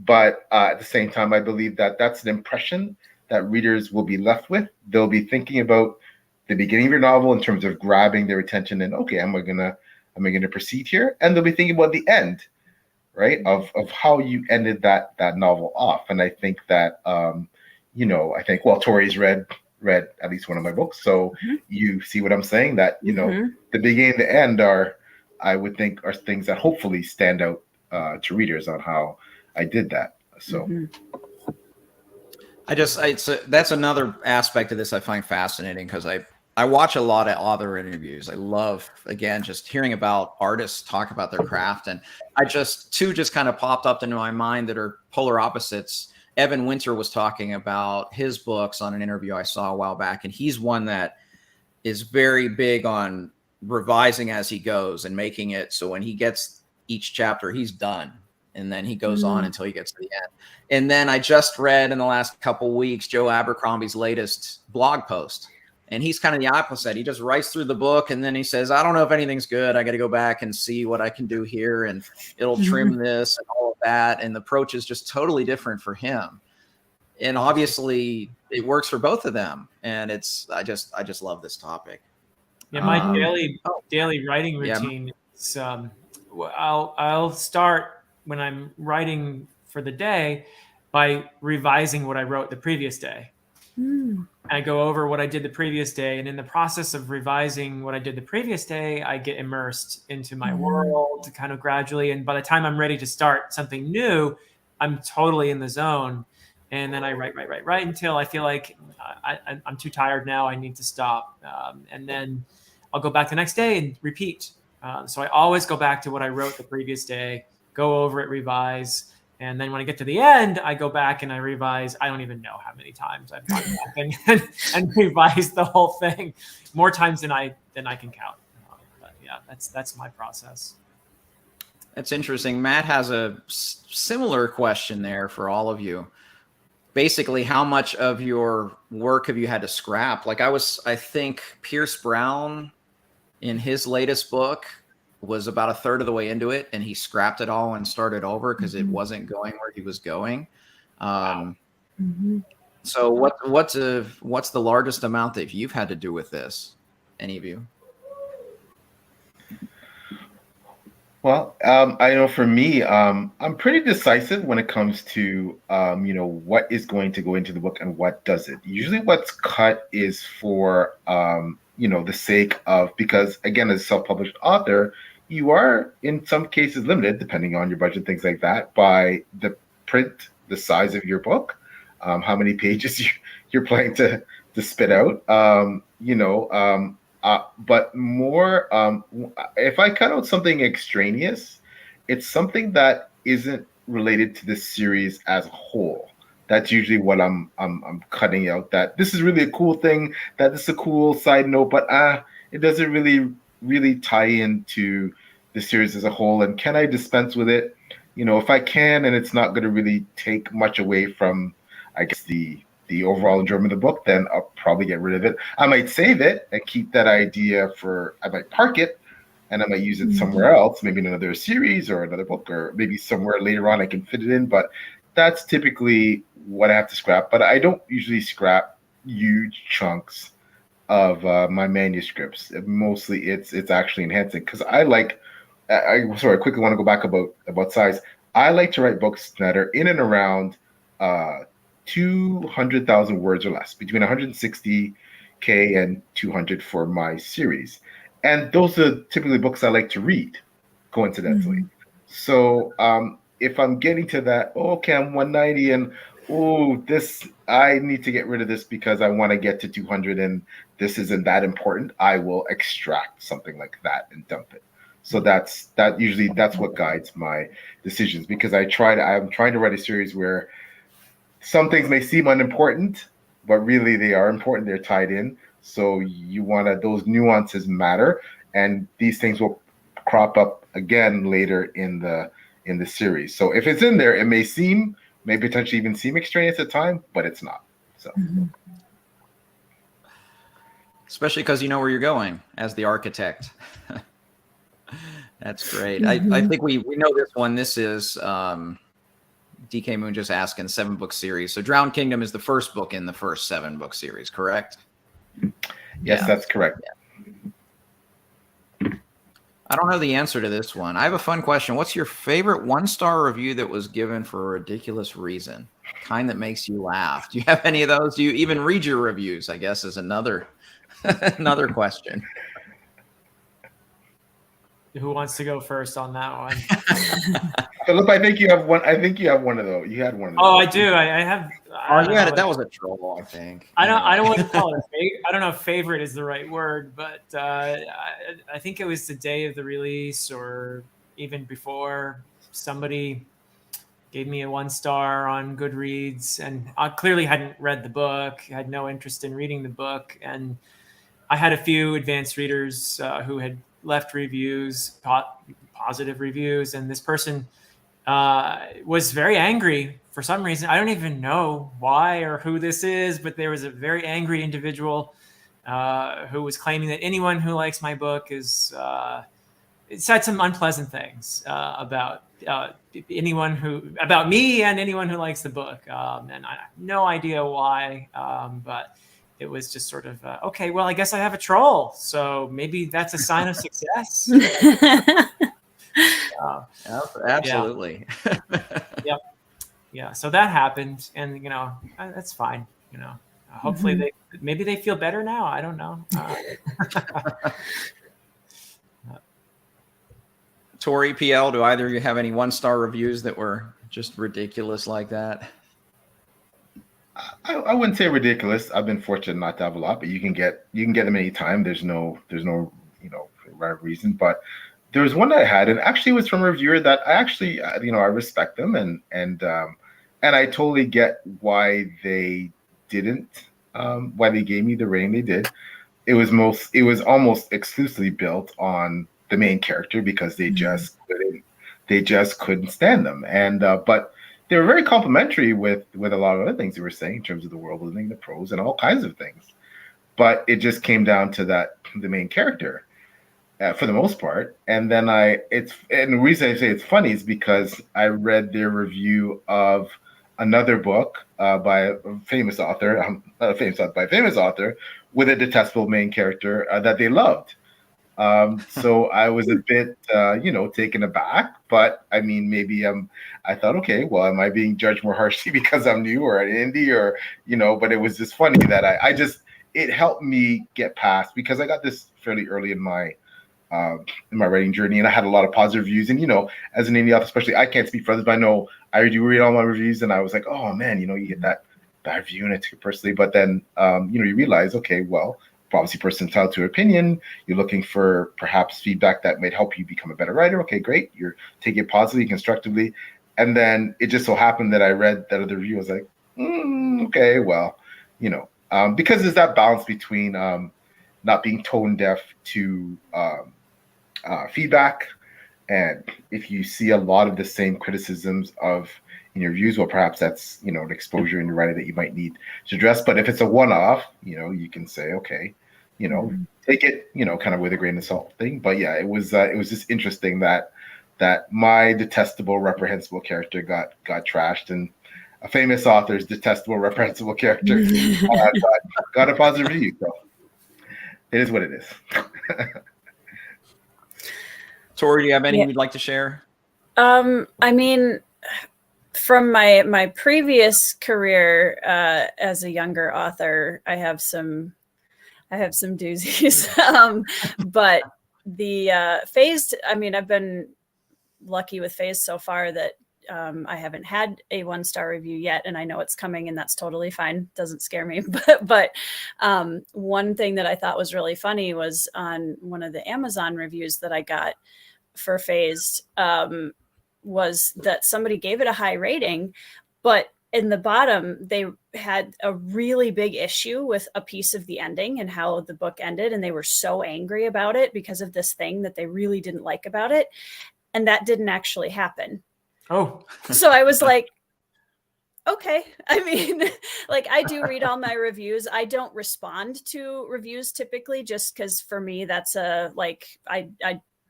but at the same time, I believe that that's an impression that readers will be left with. They'll be thinking about the beginning of your novel in terms of grabbing their attention and, okay, am I gonna proceed here? And they'll be thinking about the end, right, of how you ended that novel off. And I think that Tori's read at least one of my books, so you see what I'm saying, that the beginning and the end I would think are things that hopefully stand out to readers on how I did that. So that's another aspect of this I find fascinating, because I watch a lot of author interviews. I love, again, just hearing about artists talk about their craft, and two just kind of popped up into my mind that are polar opposites. Evan Winter was talking about his books on an interview I saw a while back, and he's one that is very big on revising as he goes and making it so when he gets each chapter, he's done, and then he goes on until he gets to the end. And then I just read in the last couple weeks Joe Abercrombie's latest blog post, and he's kind of the opposite. He just writes through the book, and then he says, I don't know if anything's good. I got to go back and see what I can do here, and it'll trim this and all of that. And the approach is just totally different for him. And obviously it works for both of them. And I just love this topic. Yeah, my daily writing routine is I'll start when I'm writing for the day by revising what I wrote the previous day. Mm. I go over what I did the previous day, and in the process of revising what I did the previous day, I get immersed into my world kind of gradually. And by the time I'm ready to start something new, I'm totally in the zone. And then I write until I feel like I'm too tired now. I need to stop. And then I'll go back the next day and repeat. So I always go back to what I wrote the previous day, go over it, revise. And then when I get to the end, I go back and I revise. I don't even know how many times I've gone back and revised the whole thing, more times than I can count. But yeah, that's my process. That's interesting. Matt has a similar question there for all of you. Basically, how much of your work have you had to scrap? Like I think Pierce Brown in his latest book was about a third of the way into it, and he scrapped it all and started over because it wasn't going where he was going. So what's the largest amount that you've had to do with this? Any of you? Well, I know for me, I'm pretty decisive when it comes to, what is going to go into the book and what doesn't. Usually what's cut is for, the sake of, because again, as a self-published author, you are in some cases limited, depending on your budget, things like that, by the print, the size of your book, how many pages you're planning to spit out, but more, if I cut out something extraneous, it's something that isn't related to the series as a whole. That's usually what I'm cutting out. That this is really a cool thing. That this is a cool side note, but it doesn't really tie into the series as a whole. And can I dispense with it? If I can, and it's not going to really take much away from, I guess, the overall enjoyment of the book, then I'll probably get rid of it. I might save it and keep that idea I might park it, and I might use it somewhere else, maybe in another series or another book, or maybe somewhere later on I can fit it in. But that's typically what I have to scrap. But I don't usually scrap huge chunks of my manuscripts. Mostly it's actually enhancing, because I quickly want to go back about size. I like to write books that are in and around 200,000 words or less, between 160K and 200 for my series. And those are typically books I like to read, coincidentally. So if I'm getting to that, okay, I'm 190 and I need to get rid of this because I want to get to 200 and this isn't that important, I will extract something like that and dump it. So that's what guides my decisions, because I'm trying to write a series where some things may seem unimportant, but really they are important. They're tied in. So those nuances matter, and these things will crop up again later in the series. So if it's in there, it may potentially even seem extraneous at time, but it's not. So, especially because you know where you're going as the architect. That's great. I think we know this one. This is DK Moon just asking 7-book series. So Drowned Kingdom is the first book in the first 7-book series, correct? Yes, that's correct. Yeah. I don't know the answer to this one. I have a fun question. What's your favorite 1-star review that was given for a ridiculous reason? Kind that makes you laugh. Do you have any of those? Do you even read your reviews? I guess is another question. Who wants to go first on that one? Philip, I think you have one. You had one of those. Oh, I do. I have. That was a troll, I think. I don't want to call it I don't know if favorite is the right word, but I think it was the day of the release or even before. Somebody gave me a 1-star on Goodreads, and I clearly hadn't read the book, had no interest in reading the book. And I had a few advanced readers who had left reviews, positive reviews, and this person was very angry for some reason. I don't even know why or who this is, but there was a very angry individual who was claiming that anyone who likes my book it said some unpleasant things about me and anyone who likes the book, and I have no idea why, but it was just sort of okay, well, I guess I have a troll, so maybe that's a sign of success. Absolutely. Yeah. So that happened, and that's fine. hopefully maybe they feel better now. I don't know. Tori, PL, do either of you have any 1-star reviews that were just ridiculous like that? I wouldn't say ridiculous. I've been fortunate not to have a lot, but you can get them anytime. There's no right reason. But there was one that I had, and actually it was from a reviewer that I actually I respect them, and I totally get why they didn't why they gave me the rating they did. It was almost exclusively built on the main character because they just couldn't stand them, and but they were very complimentary with a lot of other things they were saying in terms of the world building, the prose, and all kinds of things. But it just came down to the main character for the most part. And then and the reason I say it's funny is because I read their review of another book by a famous author, not a famous author, by a famous author with a detestable main character that they loved. So I was a bit, taken aback, but I mean, maybe I thought, okay, well, am I being judged more harshly because I'm new or an indie or, but it was just funny that it helped me get past, because I got this fairly early in my writing journey, and I had a lot of positive reviews. And, as an indie author, especially, I can't speak for others, but I know I do read all my reviews, and I was like, oh man, you get that bad review and I took it personally. But then, you realize, okay, well, obviously person entitled to opinion. You're looking for perhaps feedback that might help you become a better writer. Okay, great. You're taking it positively, constructively. And then it just so happened that I read that other review. I was like, okay, well, because there's that balance between not being tone deaf to feedback. And if you see a lot of the same criticisms in your reviews, well, perhaps that's, an exposure in your writing that you might need to address. But if it's a one-off, you can say, okay, take it, kind of with a grain of salt thing. But yeah, it was just interesting that my detestable, reprehensible character got trashed, and a famous author's detestable, reprehensible character got a positive review. So it is what it is. Tori, do you have anything you'd like to share? I mean, from my previous career as a younger author, I have some doozies. But the phased, I mean, I've been lucky with phased so far that I haven't had a 1-star review yet, and I know it's coming, and that's totally fine. Doesn't scare me. But one thing that I thought was really funny was on one of the Amazon reviews that I got for phased, was that somebody gave it a high rating, but in the bottom, they had a really big issue with a piece of the ending and how the book ended. And they were so angry about it because of this thing that they really didn't like about it. And that didn't actually happen. Oh, so I was like, okay. I mean, like, I do read all my reviews. I don't respond to reviews typically, just because for me, that's I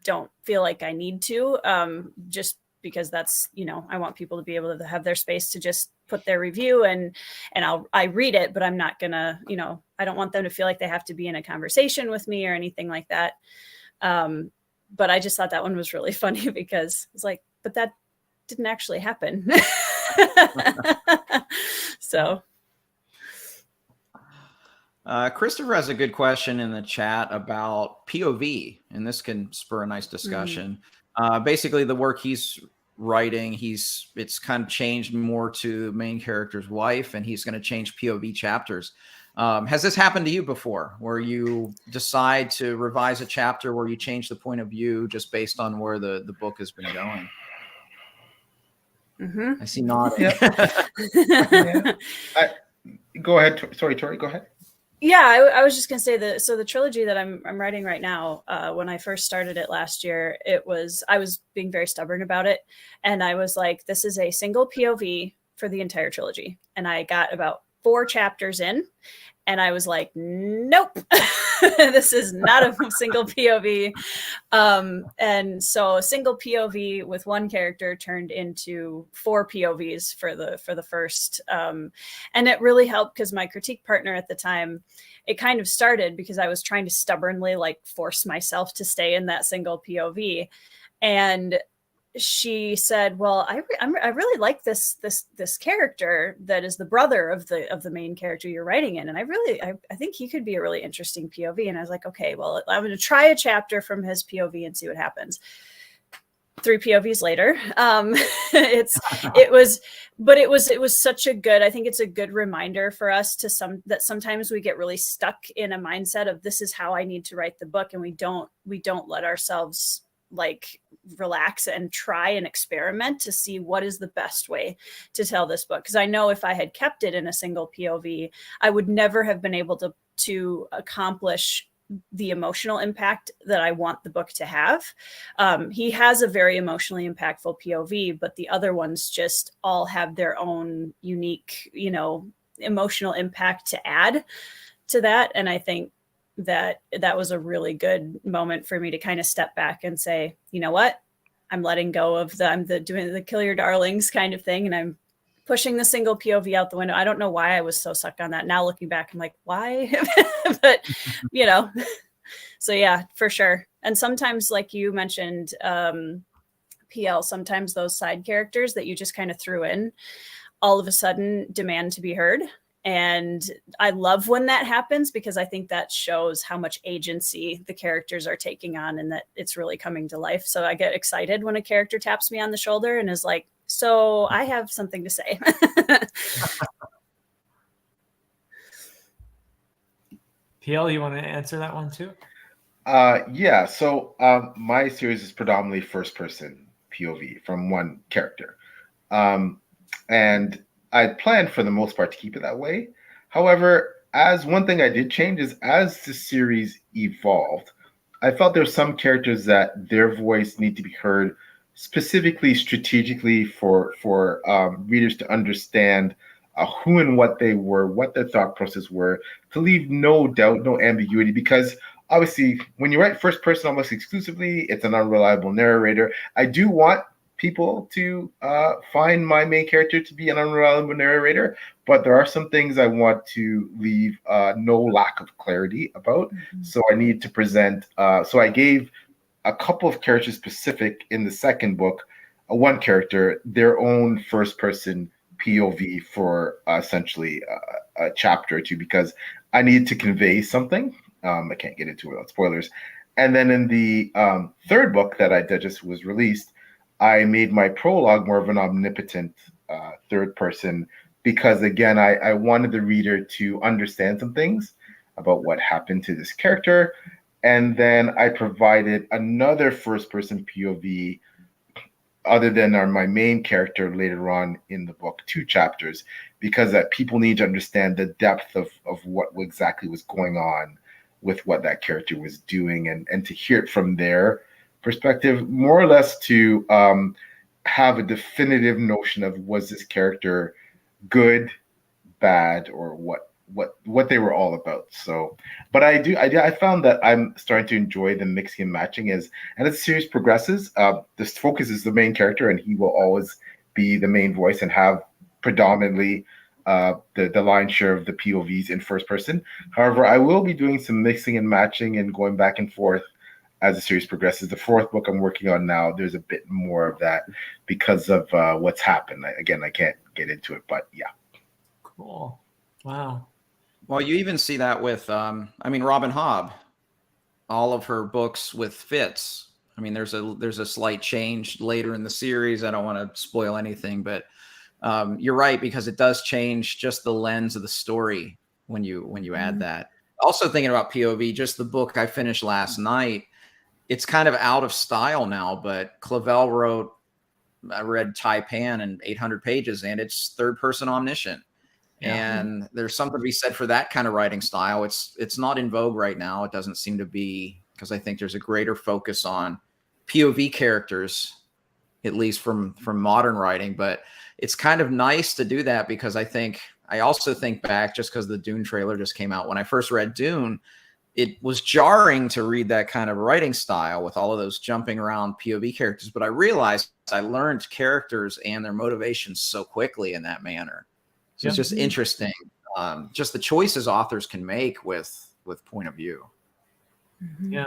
don't feel like I need to, just because that's, I want people to be able to have their space to just put their review, and I read it, but I'm not gonna, I don't want them to feel like they have to be in a conversation with me or anything like that. But I just thought that one was really funny because it's like, but that didn't actually happen. So. Christopher has a good question in the chat about POV, and this can spur a nice discussion. Basically, the work he's writing, it's kind of changed more to the main character's wife, and he's going to change POV chapters. Has this happened to you before, where you decide to revise a chapter where you change the point of view just based on where the book has been going? Mm-hmm. I see nodding. Yeah. Go ahead. Sorry, Tori, go ahead. Yeah, I was just going to say that. So the trilogy that I'm writing right now, when I first started it last year, I was being very stubborn about it. And I was like, this is a single POV for the entire trilogy. And I got about 4 chapters in, and I was like, nope, this is not a single POV. And so a single POV with one character turned into 4 POVs for the first. And it really helped because my critique partner at the time, it kind of started because I was trying to stubbornly force myself to stay in that single POV. And she said, well, I really like this character that is the brother of the main character you're writing in, and I think he could be a really interesting POV. And I was like, okay, well, I'm going to try a chapter from his POV and see what happens. 3 POVs later, it was such a good, I think it's a good reminder for us that sometimes we get really stuck in a mindset of this is how I need to write the book, and we don't let ourselves like relax and try and experiment to see what is the best way to tell this book. Because I know if I had kept it in a single POV, I would never have been able to accomplish the emotional impact that I want the book to have. He has a very emotionally impactful POV, but the other ones just all have their own unique, emotional impact to add to that. And I think that was a really good moment for me to kind of step back and say, you know what, I'm letting go of doing the kill your darlings kind of thing. And I'm pushing the single POV out the window. I don't know why I was so stuck on that. Now looking back, I'm like, why? But, so yeah, for sure. And sometimes, like you mentioned, PL, sometimes those side characters that you just kind of threw in all of a sudden demand to be heard. And I love when that happens, because I think that shows how much agency the characters are taking on and that it's really coming to life. So I get excited when a character taps me on the shoulder and is like, so I have something to say. PL, you want to answer that one too? Yeah. So my series is predominantly first person POV from one character. And I planned for the most part to keep it that way. However, as one thing I did change is as the series evolved, I felt there's some characters that their voice need to be heard specifically strategically for readers to understand who and what they were, what their thought process were, to leave no doubt, no ambiguity, because obviously when you write first person almost exclusively, it's an unreliable narrator. I do want people to find my main character to be an unreliable narrator, but there are some things I want to leave no lack of clarity about. Mm-hmm. So I need to present, so I gave a couple of characters specific in the second book, one character, their own first person POV for essentially a chapter or two, because I need to convey something. I can't get into it without spoilers. And then in the third book that just was released, I made my prologue more of an omnipotent third person, because again, I wanted the reader to understand some things about what happened to this character. And then I provided another first person POV other than my main character later on in the book, 2 chapters, because that people need to understand the depth of what exactly was going on with what that character was doing, and to hear it from their perspective, more or less to have a definitive notion of, was this character good, bad, or what they were all about. So, but I found that I'm starting to enjoy the mixing and matching as the series progresses. This focus is the main character, and he will always be the main voice and have predominantly the lion's share of the POVs in first person. However, I will be doing some mixing and matching and going back and forth as the series progresses. The 4th book I'm working on now, there's a bit more of that because of what's happened. I can't get into it, but yeah. Cool. Wow. Well, you even see that with, Robin Hobb, all of her books with Fitz. I mean, there's a slight change later in the series. I don't want to spoil anything, but you're right, because it does change just the lens of the story when you add that. Also thinking about POV, just the book I finished last night, it's kind of out of style now, but Clavel I read Taipan in 800 pages, and it's third person omniscient. Yeah. And there's something to be said for that kind of writing style. It's not in vogue right now. It doesn't seem to be, because I think there's a greater focus on POV characters, at least from modern writing. But it's kind of nice to do that, because I also think back, just because the Dune trailer just came out. When I first read Dune, it was jarring to read that kind of writing style with all of those jumping around POV characters. But I realized I learned characters and their motivations so quickly in that manner. So it's just interesting, just the choices authors can make with point of view. Yeah.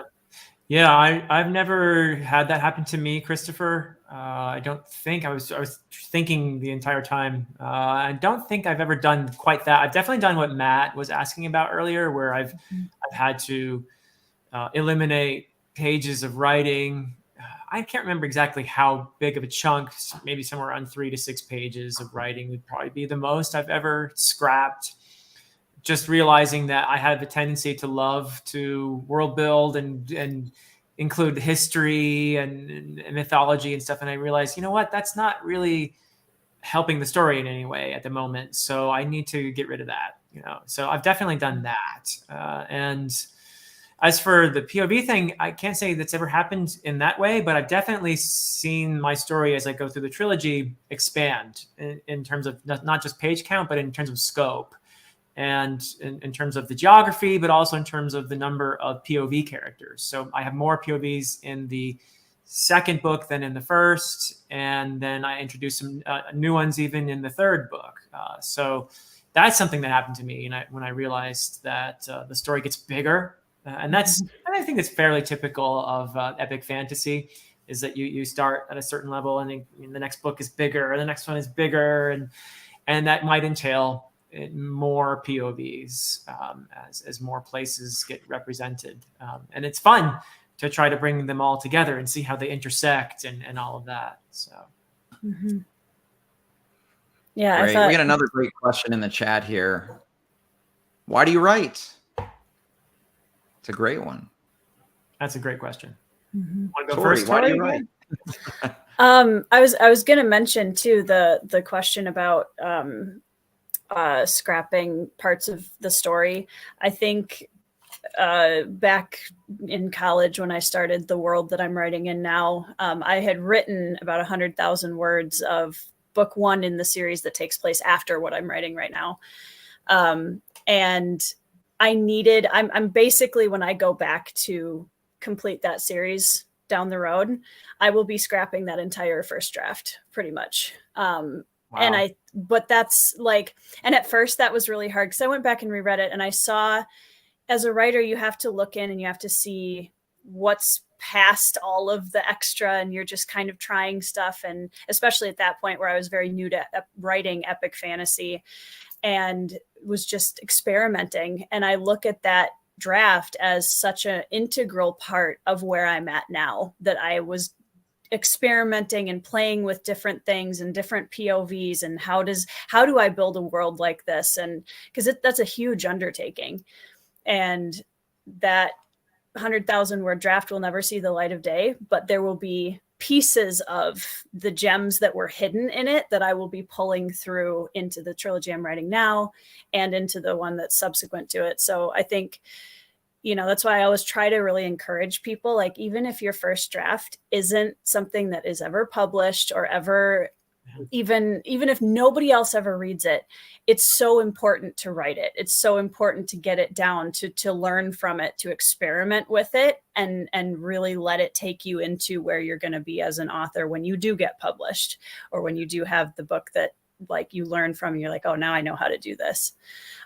Yeah, I've never had that happen to me, Christopher. I don't think I was thinking the entire time. I don't think I've ever done quite that. I've definitely done what Matt was asking about earlier, where I've had to eliminate pages of writing. I can't remember exactly how big of a chunk. Maybe somewhere around 3 to 6 pages of writing would probably be the most I've ever scrapped. Just realizing that I have a tendency to love to world build and include history and mythology and stuff. And I realized, you know what, that's not really helping the story in any way at the moment. So I need to get rid of that, So I've definitely done that. And as for the POV thing, I can't say that's ever happened in that way, but I've definitely seen my story as I go through the trilogy expand in terms of not just page count, but in terms of scope. And in terms of the geography, but also in terms of the number of POV characters. So I have more POVs in the second book than in the first, and then I introduced some new ones even in the third book. So that's something that happened to me, and when I realized that the story gets bigger, and I think it's fairly typical of epic fantasy, is that you start at a certain level, and then the next book is bigger, and the next one is bigger, and that might entail more POVs as more places get represented. And it's fun to try to bring them all together and see how they intersect and all of that. So, Yeah, great. We got another great question in the chat here. Why do you write? It's a great one. That's a great question. Want to go Tori, first? Why do you write? I was going to mention too the question about scrapping parts of the story. I think back in college when I started the world that I'm writing in now, I had written about 100,000 words of book 1 in the series that takes place after what I'm writing right now. And I'm basically, when I go back to complete that series down the road, I will be scrapping that entire first draft pretty much. Wow. But that's like, and at first that was really hard because I went back and reread it and I saw, as a writer, you have to look in and you have to see what's past all of the extra, and you're just kind of trying stuff. And especially at that point where I was very new to writing epic fantasy and was just experimenting. And I look at that draft as such an integral part of where I'm at now, that I was experimenting and playing with different things and different POVs and how do I build a world like this? And because that's a huge undertaking, and that 100,000 word draft will never see the light of day, but there will be pieces of the gems that were hidden in it that I will be pulling through into the trilogy I'm writing now and into the one that's subsequent to it. So I think, that's why I always try to really encourage people, like, even if your first draft isn't something that is ever published or ever, even if nobody else ever reads it, it's so important to write it. It's so important to get it down, to learn from it, to experiment with it, and really let it take you into where you're going to be as an author when you do get published, or when you do have the book that like you learn from, and you're like, oh, now I know how to do this.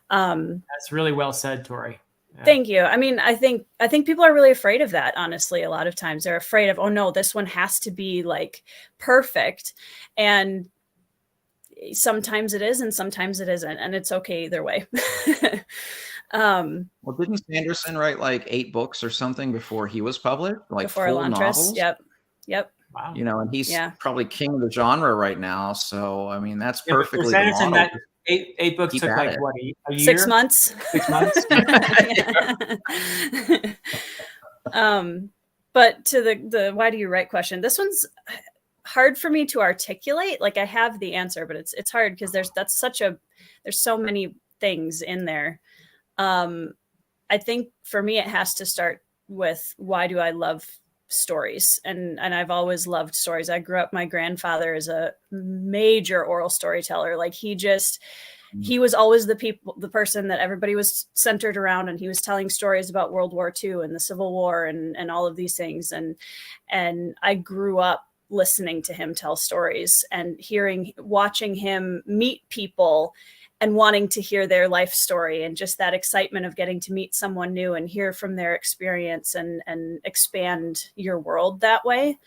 That's really well said, Tori. Yeah. Thank you. I mean, I think people are really afraid of that. Honestly, a lot of times they're afraid of, oh no, this one has to be like perfect. And sometimes it is, and sometimes it isn't. And it's okay either way. Well, didn't Sanderson write like 8 books or something before he was published? Like before full Elantris? novels? Yep. Wow. And he's probably king of the genre right now. So, I mean, that's perfectly for Sanderson, that eight books took like what, a year? 6 months. 6 months. But to the why do you write question, this one's hard for me to articulate. Like, I have the answer, but it's hard because there's so many things in there. I think for me, it has to start with, why do I love stories? And I've always loved stories. I grew up, my grandfather is a major oral storyteller. Like, he was always the person that everybody was centered around, and he was telling stories about World War II and the Civil War and all of these things. And I grew up listening to him tell stories and watching him meet people and wanting to hear their life story, and just that excitement of getting to meet someone new and hear from their experience and expand your world that way.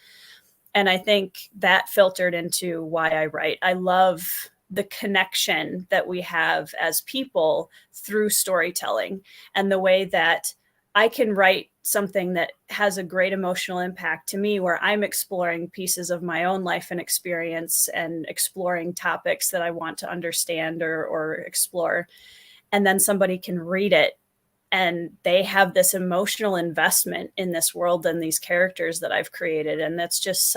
And I think that filtered into why I write. I love the connection that we have as people through storytelling, and the way that I can write something that has a great emotional impact to me, where I'm exploring pieces of my own life and experience and exploring topics that I want to understand or explore. And then somebody can read it and they have this emotional investment in this world and these characters that I've created. And that's just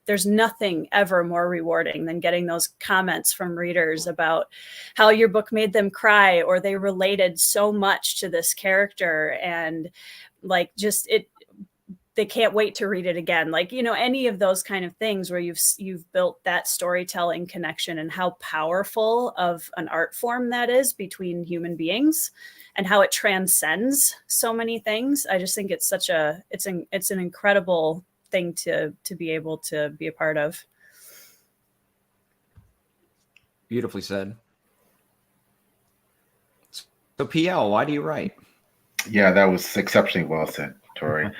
there's nothing ever more rewarding than getting those comments from readers about how your book made them cry, or they related so much to this character, and like they can't wait to read it again. Like, any of those kind of things where you've built that storytelling connection, and how powerful of an art form that is between human beings, and how it transcends so many things. I just think it's it's an incredible thing to be able to be a part of. Beautifully said. So PL, why do you write? Yeah, that was exceptionally well said, Tori.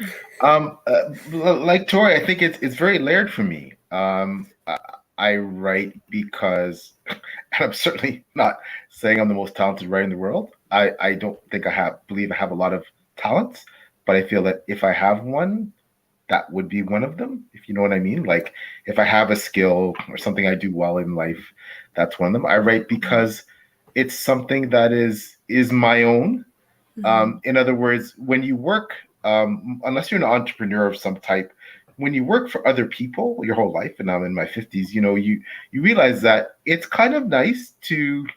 Like Tori, I think it's very layered for me. I write because, and I'm certainly not saying I'm the most talented writer in the world. I don't think believe I have a lot of talents, but I feel that if I have one, that would be one of them, if you know what I mean. Like, if I have a skill or something I do well in life, that's one of them. I write because it's something that is my own. In other words, when you work, unless you're an entrepreneur of some type, when you work for other people your whole life, and I'm in my 50s, you realize that it's kind of nice to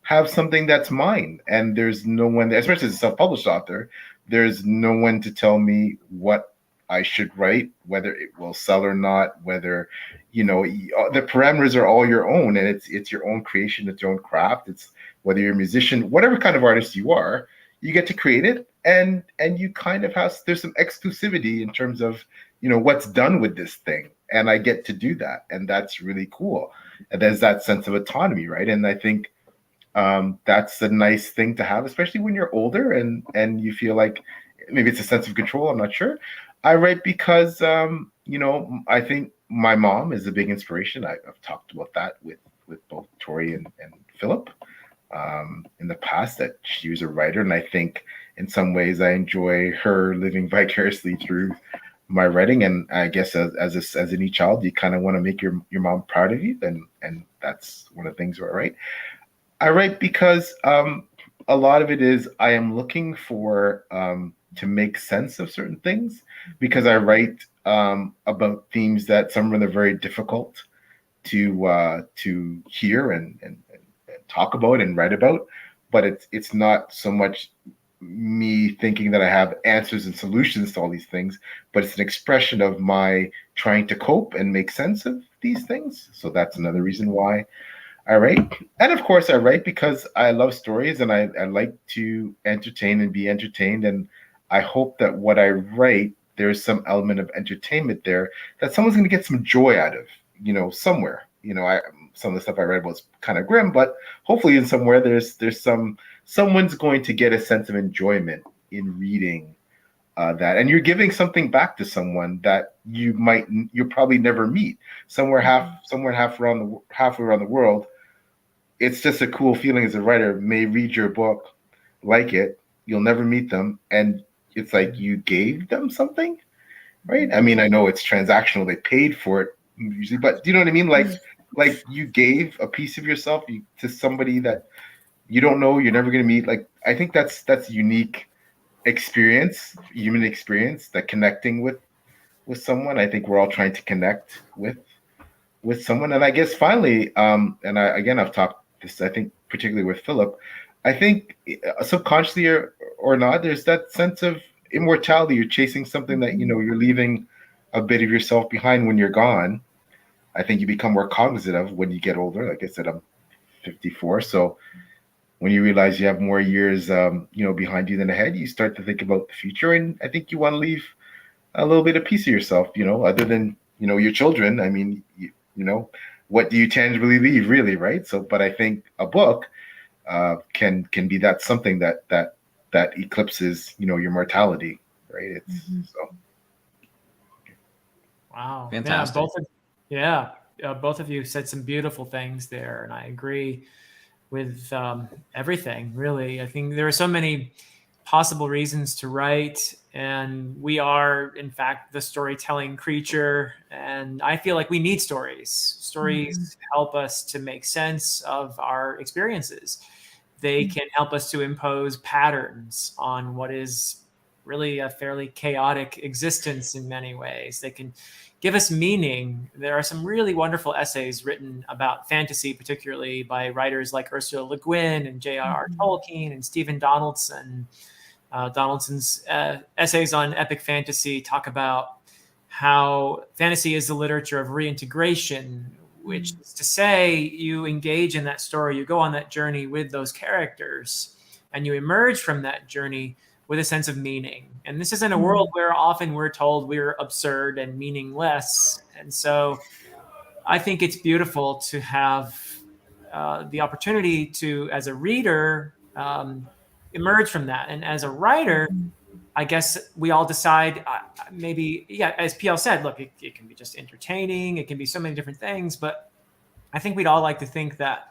have something that's mine, and there's no one, especially as a self-published author, there's no one to tell me what I should write, whether it will sell or not, whether, the parameters are all your own, and it's your own creation, it's your own craft. It's whether you're a musician, whatever kind of artist you are, you get to create it, and you kind of there's some exclusivity in terms of, what's done with this thing, and I get to do that, and that's really cool. And there's that sense of autonomy, right? And I think that's a nice thing to have, especially when you're older and you feel like maybe it's a sense of control. I'm not sure. I write because I think my mom is a big inspiration. I've talked about that with both Tori and Philip in the past, that she was a writer, and I think in some ways I enjoy her living vicariously through my writing. And I guess as any child, you kind of want to make your mom proud of you, and that's one of the things where I write because a lot of it is I am looking for to make sense of certain things, because I write about themes that some of them are very difficult to hear and talk about and write about, but it's not so much me thinking that I have answers and solutions to all these things, but it's an expression of my trying to cope and make sense of these things. So that's another reason why I write. And of course I write because I love stories, and I like to entertain and be entertained, and I hope that what I write, there's some element of entertainment there that someone's going to get some joy out of, somewhere. Some of the stuff I read was kind of grim, but hopefully in somewhere there's someone's going to get a sense of enjoyment in reading that, and you're giving something back to someone that you'll probably never meet somewhere halfway around the world. It's just a cool feeling as a writer. May read your book, like it, you'll never meet them, and it's like you gave them something, right? I mean, I know it's transactional; they paid for it usually, but do you know what I mean? Like you gave a piece of yourself to somebody that you don't know, you're never going to meet. Like, I think that's unique experience, human experience, that connecting with someone. I think we're all trying to connect with someone. And I guess finally, I've talked this, I think, particularly with Philip, I think subconsciously or not, there's that sense of immortality. You're chasing something that, you're leaving a bit of yourself behind when you're gone. I think you become more cognizant of when you get older. Like I said, I'm 54. So when you realize you have more years, behind you than ahead, you start to think about the future. And I think you want to leave a little bit of piece of yourself, other than, your children. I mean, what do you tangibly leave, really, right? So, but I think a book, can be that something that eclipses, your mortality, right? It's so. Wow. Fantastic. Both of you said some beautiful things there, and I agree with everything, really. I think there are so many possible reasons to write, and we are, in fact, the storytelling creature, and I feel like we need stories. Stories help us to make sense of our experiences. They can help us to impose patterns on what is really a fairly chaotic existence in many ways. They can give us meaning. There are some really wonderful essays written about fantasy, particularly by writers like Ursula Le Guin and J.R.R. Tolkien and Stephen Donaldson. Donaldson's essays on epic fantasy talk about how fantasy is the literature of reintegration, which is to say you engage in that story, you go on that journey with those characters, and you emerge from that journey with a sense of meaning. And this is in a world where often we're told we're absurd and meaningless. And so I think it's beautiful to have the opportunity to, as a reader, emerge from that. And as a writer, I guess we all decide maybe, as PL said, look, it can be just entertaining. It can be so many different things. But I think we'd all like to think that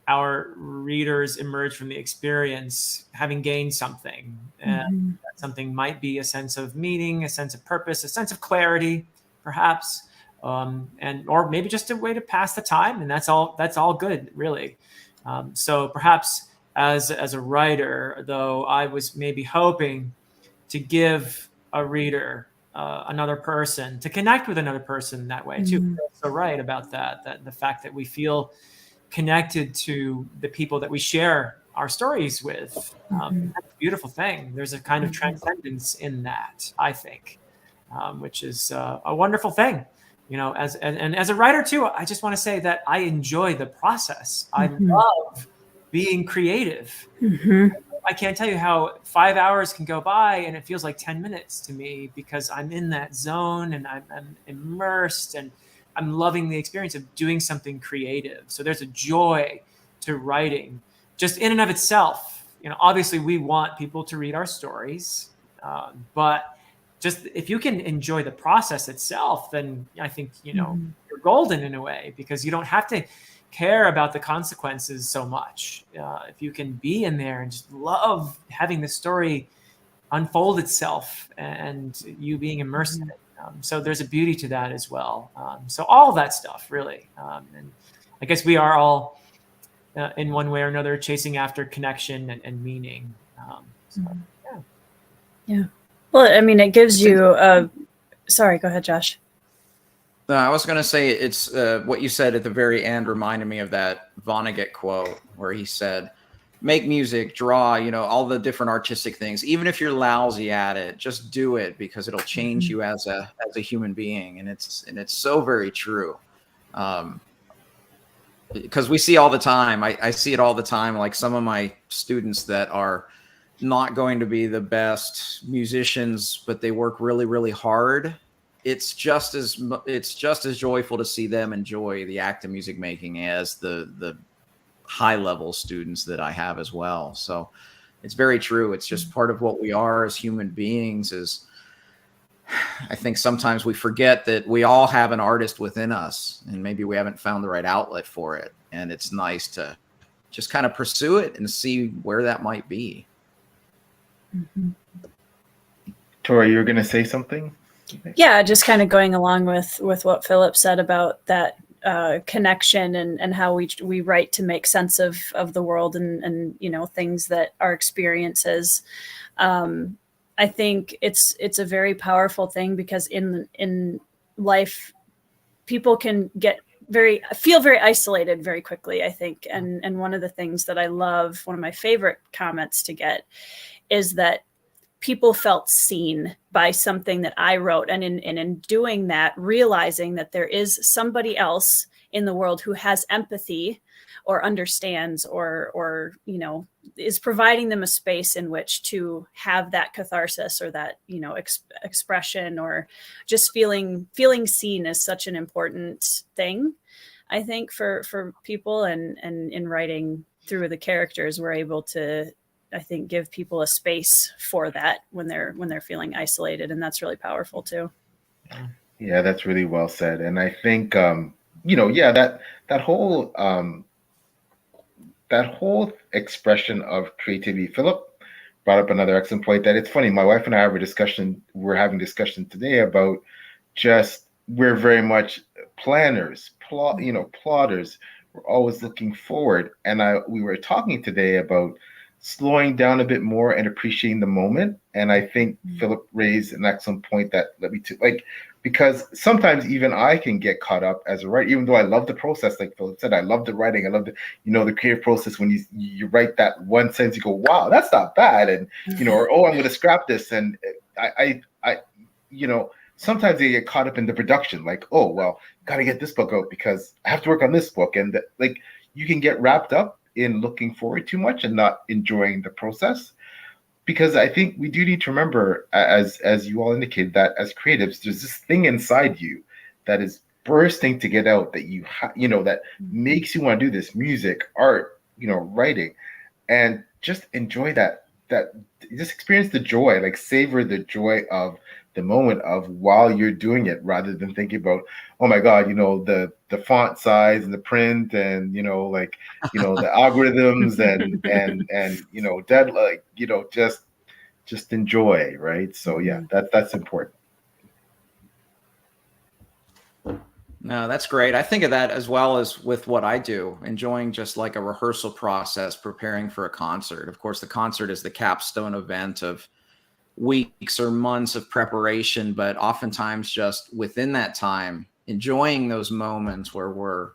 our readers emerge from the experience having gained something. And that something might be a sense of meaning, a sense of purpose, a sense of clarity, perhaps, or maybe just a way to pass the time. And that's all good, really. So perhaps as a writer, though, I was maybe hoping to give a reader another person, to connect with another person that way too. You're so right about that the fact that we feel connected to the people that we share our stories with. That's a beautiful thing. There's a kind of transcendence in that, I think, which is a wonderful thing. As a writer too, I just want to say that I enjoy the process. I love being creative. I can't tell you how 5 hours can go by and it feels like 10 minutes to me, because I'm in that zone and I'm immersed and I'm loving the experience of doing something creative. So there's a joy to writing just in and of itself. Obviously we want people to read our stories, but just if you can enjoy the process itself, then I think, you're golden in a way, because you don't have to care about the consequences so much. If you can be in there and just love having the story unfold itself and you being immersed in it. So there's a beauty to that as well. So all of that stuff, really. And I guess we are all, in one way or another, chasing after connection and meaning. Yeah. Well, I mean, it gives you sorry, go ahead, Josh. No, I was going to say it's what you said at the very end reminded me of that Vonnegut quote where he said, make music, draw, all the different artistic things. Even if you're lousy at it, just do it, because it'll change you as a human being. And it's so very true. Because we see all the time, I see it all the time. Like some of my students that are not going to be the best musicians, but they work really, really hard. It's just as joyful to see them enjoy the act of music making as the high level students that I have as well. So it's very true. It's just part of what we are as human beings. Is I think sometimes we forget that we all have an artist within us, and maybe we haven't found the right outlet for it. And it's nice to just kind of pursue it and see where that might be. Tori, you were going to say something? Yeah, just kind of going along with what Philip said about that connection and how we write to make sense of the world and things that are experiences. I think it's a very powerful thing, because in life, people can feel very isolated very quickly, I think. And one of the things that I love, one of my favorite comments to get, is that people felt seen by something that I wrote. And in doing that, realizing that there is somebody else in the world who has empathy or understands or is providing them a space in which to have that catharsis or that, expression, or just feeling seen is such an important thing, I think, for people and in writing through the characters, we're able to, I think, give people a space for that when they're feeling isolated, and that's really powerful too. Yeah, that's really well said. And I think yeah, that whole expression of creativity. Philip brought up another excellent point that it's funny. My wife and I have a discussion. We're having discussion today about just we're very much planners, plotters. We're always looking forward. And we were talking today about slowing down a bit more and appreciating the moment. And I think Philip raised an excellent point that because sometimes even I can get caught up as a writer, even though I love the process, like Philip said, I love the writing. I love the creative process when you write that one sentence, you go, wow, that's not bad. And, or, oh, I'm going to scrap this. And I sometimes they get caught up in the production, like, oh, well, got to get this book out because I have to work on this book. And you can get wrapped up in looking forward too much and not enjoying the process. Because I think we do need to remember, as you all indicated, that as creatives, there's this thing inside you that is bursting to get out, that that makes you want to do this: music, art, writing, and just enjoy that just experience the joy, like savor the joy of the moment of while you're doing it, rather than thinking about, oh my God, the font size and the print and the algorithms and dead, just enjoy, right? So yeah, that's important. No, that's great. I think of that as well as with what I do, enjoying just like a rehearsal process, preparing for a concert. Of course, the concert is the capstone event of weeks or months of preparation, but oftentimes just within that time, enjoying those moments where we're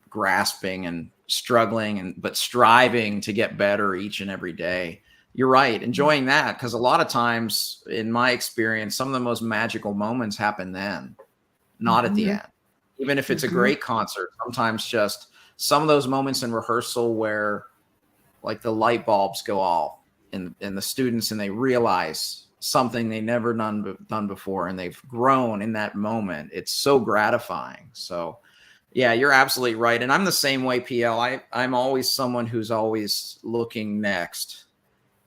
grasping and struggling but striving to get better each and every day. You're right, enjoying that, because a lot of times, in my experience, some of the most magical moments happen then, not at the end. Even if it's a great concert, sometimes just some of those moments in rehearsal where like the light bulbs go off in the students and they realize something they never done before and they've grown in that moment. It's so gratifying. So yeah, you're absolutely right. And I'm the same way, PL. I'm always someone who's always looking next.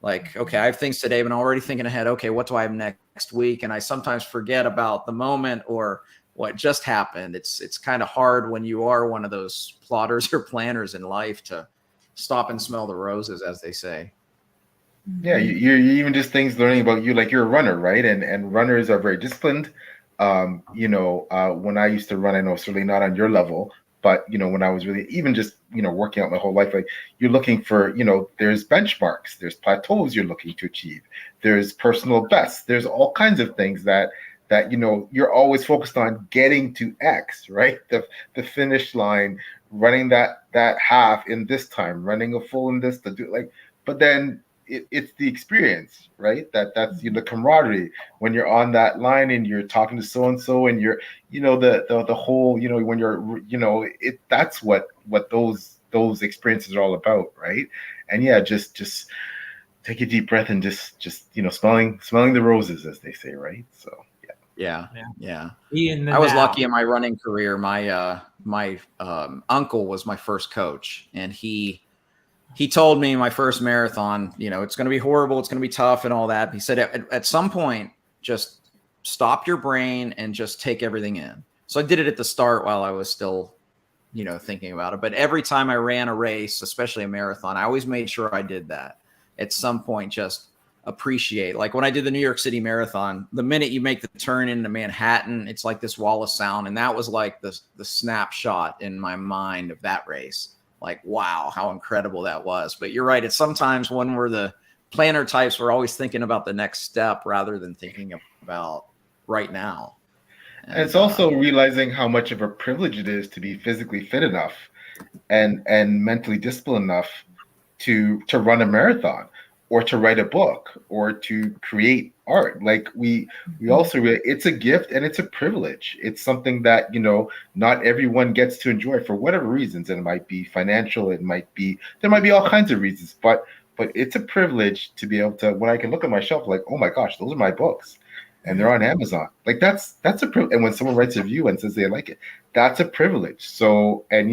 Like, okay, I have things today, but I'm already thinking ahead. Okay, what do I have next week? And I sometimes forget about the moment or what just happened. It's kind of hard when you are one of those plotters or planners in life to stop and smell the roses, as they say. Yeah, you're even just things learning about you, like you're a runner, right? And runners are very disciplined. When I used to run, I know certainly not on your level, but when I was really even just working out my whole life, like you're looking for there's benchmarks, there's plateaus you're looking to achieve, there's personal bests, there's all kinds of things that you're always focused on getting to X, right? The finish line, running that half in this time, running a full in this to do but then it's the experience, right? That's the camaraderie when you're on that line and you're talking to so and so and you're the whole when you're that's what those experiences are all about, right? And yeah, just take a deep breath and just smelling the roses, as they say, right? So yeah. I was lucky in my running career. My uncle was my first coach, and he told me my first marathon, it's going to be horrible, it's going to be tough and all that. He said, at some point, just stop your brain and just take everything in. So I did it at the start while I was still, thinking about it. But every time I ran a race, especially a marathon, I always made sure I did that. At some point, just appreciate. Like when I did the New York City Marathon, the minute you make the turn into Manhattan, it's like this wall of sound. And that was like the snapshot in my mind of that race. Like, wow, how incredible that was. But you're right. It's sometimes when we're the planner types, we're always thinking about the next step rather than thinking about right now. And it's also realizing how much of a privilege it is to be physically fit enough and mentally disciplined enough to run a marathon or to write a book or to create art. Like we also, it's a gift and it's a privilege. It's something that, not everyone gets to enjoy for whatever reasons. And it might be financial. There might be all kinds of reasons, but it's a privilege to be able to, when I can look at my shelf, like, oh my gosh, those are my books and they're on Amazon. Like that's a privilege. And when someone writes a review and says they like it, that's a privilege. So, and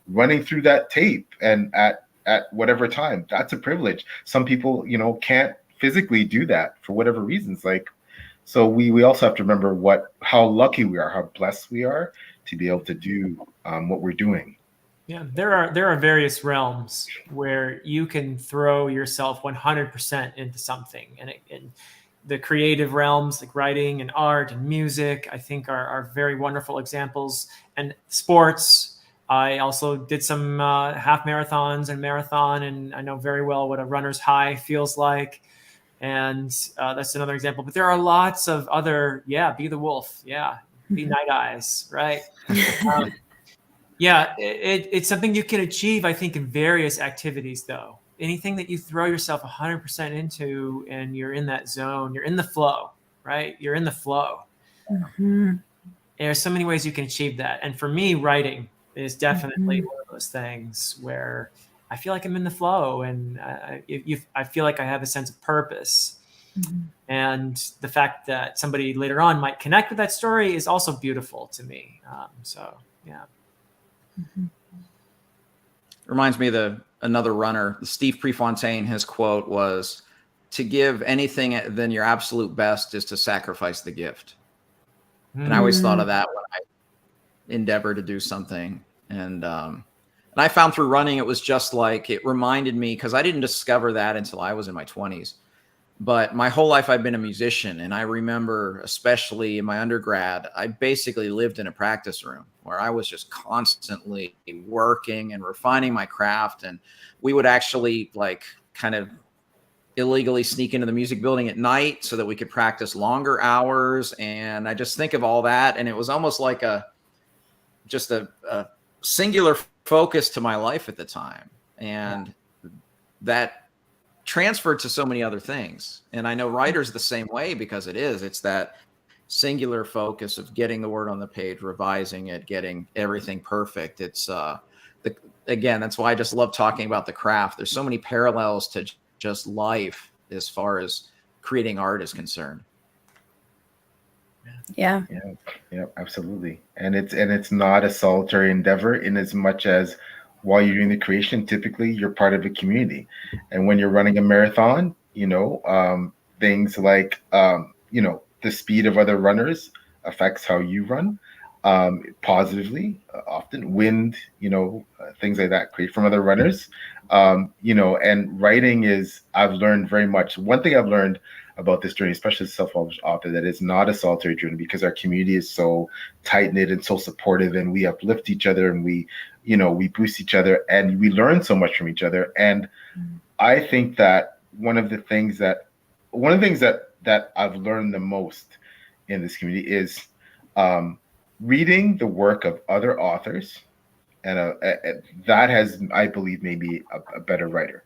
running through that tape and at at whatever time. That's a privilege. Some people, can't physically do that for whatever reasons. Like, so we also have to remember how lucky we are, how blessed we are to be able to do what we're doing. Yeah, there are various realms where you can throw yourself 100% into something, and the creative realms like writing and art and music, I think are very wonderful examples. And sports, I also did some half marathons and marathon, and I know very well what a runner's high feels like. And that's another example. But there are lots of other, be the wolf, be Night Eyes, right? It's something you can achieve, I think, in various activities, though. Anything that you throw yourself 100% into and you're in that zone, you're in the flow, right? You're in the flow. Mm-hmm. There's so many ways you can achieve that. And for me, writing is definitely one of those things where I feel like I'm in the flow, and I feel like I have a sense of purpose. Mm-hmm. And the fact that somebody later on might connect with that story is also beautiful to me. Mm-hmm. Reminds me of another runner, Steve Prefontaine. His quote was, "To give anything than your absolute best is to sacrifice the gift." And I always thought of that when I endeavor to do something. And I found through running, it was just like, it reminded me, because I didn't discover that until I was in my 20s. But my whole life I've been a musician. And I remember, especially in my undergrad, I basically lived in a practice room where I was just constantly working and refining my craft. And we would actually like kind of illegally sneak into the music building at night so that we could practice longer hours. And I just think of all that. And it was almost like just a singular focus to my life at the time. And that transferred to so many other things. And I know writers the same way, because it's that singular focus of getting the word on the page, revising it, getting everything perfect. It's again, that's why I just love talking about the craft. There's so many parallels to just life as far as creating art is concerned. Yeah, absolutely. And it's not a solitary endeavor, in as much as while you're doing the creation, typically you're part of a community. And when you're running a marathon, things like the speed of other runners affects how you run positively. Often wind, things like that create from other runners. And writing I've learned very much. One thing I've learned about this journey, especially as a self-published author, that it's not a solitary journey, because our community is so tight-knit and so supportive, and we uplift each other, and we boost each other, and we learn so much from each other. And I think that one of the things that I've learned the most in this community is reading the work of other authors, and that has, I believe, made me a better writer.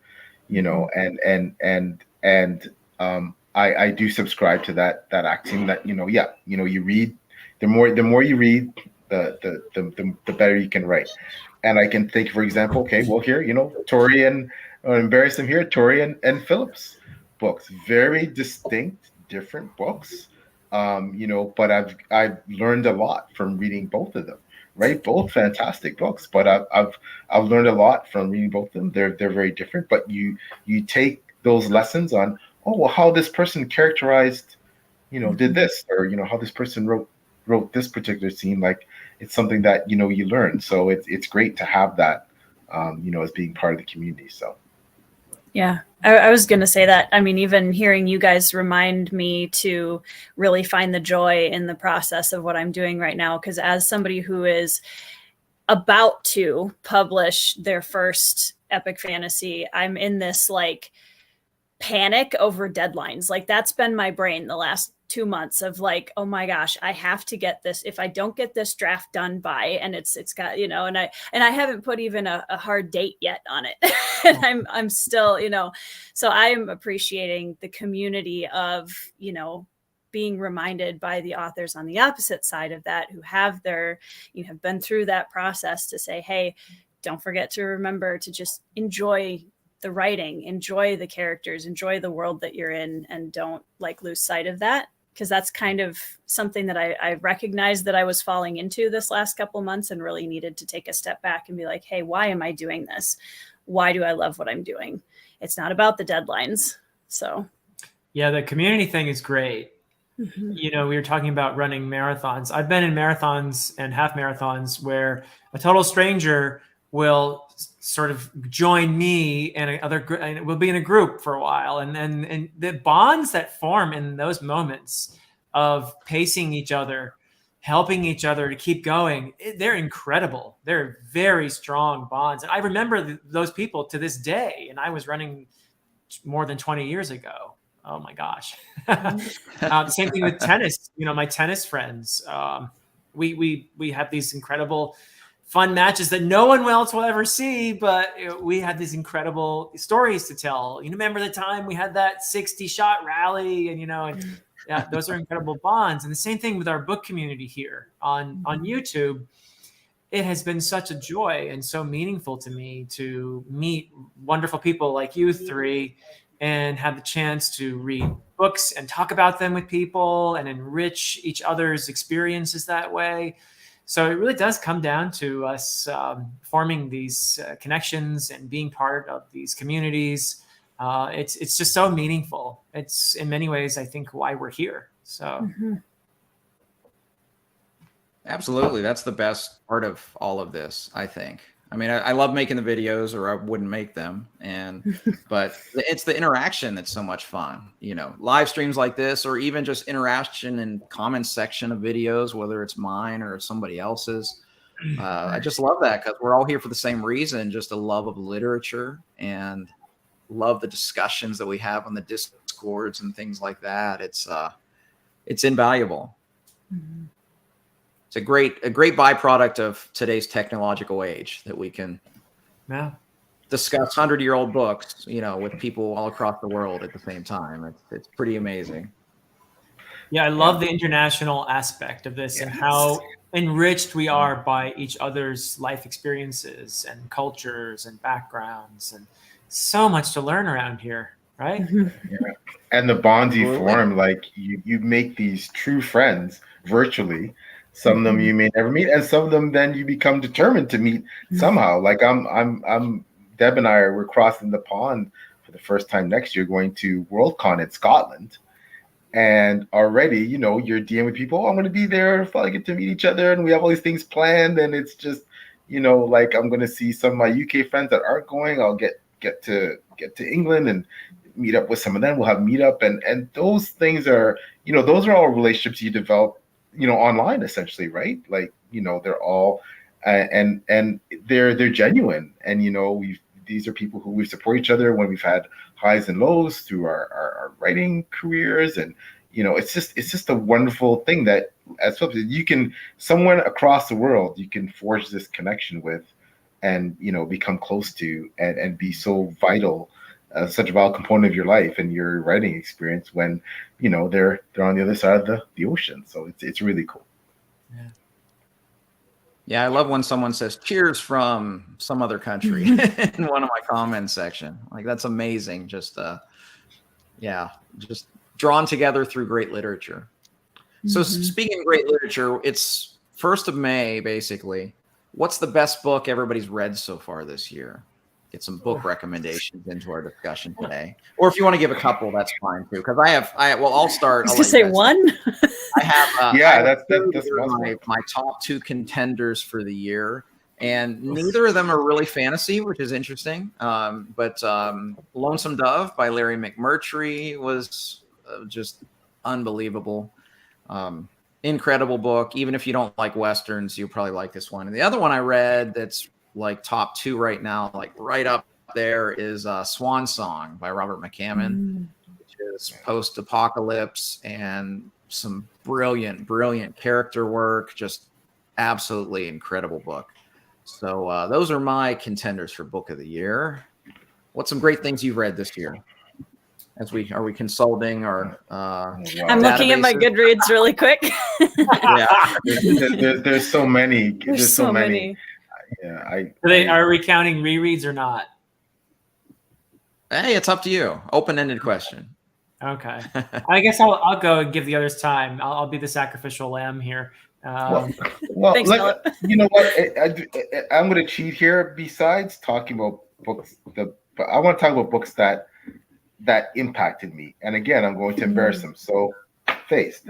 I do subscribe to that axiom that you read, the more you read, the better you can write. And I can think, for example, okay, well, here, Tori and embarrass them here, Tori and Philip's books, very distinct, different books. But I've learned a lot from reading both of them. Right, both fantastic books, but I've learned a lot from reading both of them. They're very different, but you take those lessons on, how this person characterized, did this, or how this person wrote this particular scene. Like, it's something that you learn. So it's great to have that, as being part of the community. So. Yeah, I was going to say that. I mean, even hearing you guys remind me to really find the joy in the process of what I'm doing right now. Because as somebody who is about to publish their first epic fantasy, I'm in this like panic over deadlines. Like, that's been my brain the last 2 months of like, oh my gosh, I have to get this. If I don't get this draft done by, and it's got, and I haven't put even a hard date yet on it. And I'm still, so I'm appreciating the community of, being reminded by the authors on the opposite side of that, who have have been through that process, to say, hey, don't forget to remember to just enjoy the writing, enjoy the characters, enjoy the world that you're in, and don't lose sight of that. Because that's kind of something that I recognized that I was falling into this last couple months, and really needed to take a step back and be like, hey, why am I doing this? why do I love what I'm doing? It's not about the deadlines. So Yeah, the community thing is great. You know, we were talking about running marathons. I've been in marathons and half marathons where a total stranger will sort of join me and and we'll be in a group for a while. And the bonds that form in those moments of pacing each other, helping each other to keep going, they're incredible. They're very strong bonds. And I remember those people to this day. And I was running more than 20 years ago. Oh my gosh. Same thing with tennis. You know, my tennis friends, we have these incredible fun matches that no one else will ever see, but we had these incredible stories to tell. You remember the time we had that 60 shot rally and, yeah, those are incredible bonds. And the same thing with our book community here on YouTube. It has been such a joy and so meaningful to me to meet wonderful people like you three and have the chance to read books and talk about them with people and enrich each other's experiences that way. So it really does come down to us forming these connections and being part of these communities. It's just so meaningful. It's in many ways, I think, why we're here. So. Absolutely. That's the best part of all of this, I think. I mean, I love making the videos, or I wouldn't make them. But it's the interaction that's so much fun. Live streams like this, or even just interaction in comment section of videos, whether it's mine or somebody else's. I just love that because we're all here for the same reason, just a love of literature and love the discussions that we have on the Discords and things like that. It's invaluable. Mm-hmm. It's a great byproduct of today's technological age that we can discuss 100-year-old books, with people all across the world at the same time. It's pretty amazing. Yeah, I love the international aspect of this and how enriched we are by each other's life experiences and cultures and backgrounds, and so much to learn around here, right? Yeah. And the bonds you form, like you make these true friends virtually. Some of them you may never meet, and some of them then you become determined to meet somehow. Like Deb and we're crossing the pond for the first time next year, going to Worldcon in Scotland, and already you're DMing people. Oh, I'm going to be there. If I get to meet each other, and we have all these things planned, and it's just like I'm going to see some of my UK friends that aren't going. I'll get to England and meet up with some of them. We'll have meetup, and those things are those are all relationships you develop online, essentially, right? Like, they're all, and they're genuine. And, these are people who we support each other when we've had highs and lows through our writing careers. And, it's just a wonderful thing that as you can, someone across the world, you can forge this connection with and, become close to and be so vital, such a vital component of your life and your writing experience when they're on the other side of the ocean. So it's really cool. Yeah, I love when someone says cheers from some other country in one of my comment section. Like, that's amazing. Just just drawn together through great literature. So speaking of great literature, it's 1st of May basically. What's the best book everybody's read so far this year? Get some book recommendations into our discussion today, or if you want to give a couple, that's fine too. Because I'll start. I was gonna say one. I have. That's my top 2 contenders for the year, and neither of them are really fantasy, which is interesting. But Lonesome Dove by Larry McMurtry was just unbelievable. Incredible book. Even if you don't like Westerns, you'll probably like this one. And the other one I read that's like top 2 right now, like right up there, is Swan Song by Robert McCammon, which is post-apocalypse and some brilliant character work. Just absolutely incredible book. So those are my contenders for book of the year. What's some great things you've read this year? Are we consulting our I'm looking at my Goodreads really quick. There's so many. There's so many. Yeah, are we counting rereads or not? Hey, it's up to you. Open-ended question. Okay. I guess I'll go and give the others time. I'll be the sacrificial lamb here. Well, Thanks, you know what? I'm going to cheat here. Besides talking about books. But I want to talk about books that impacted me. And again, I'm going to embarrass them. So faced.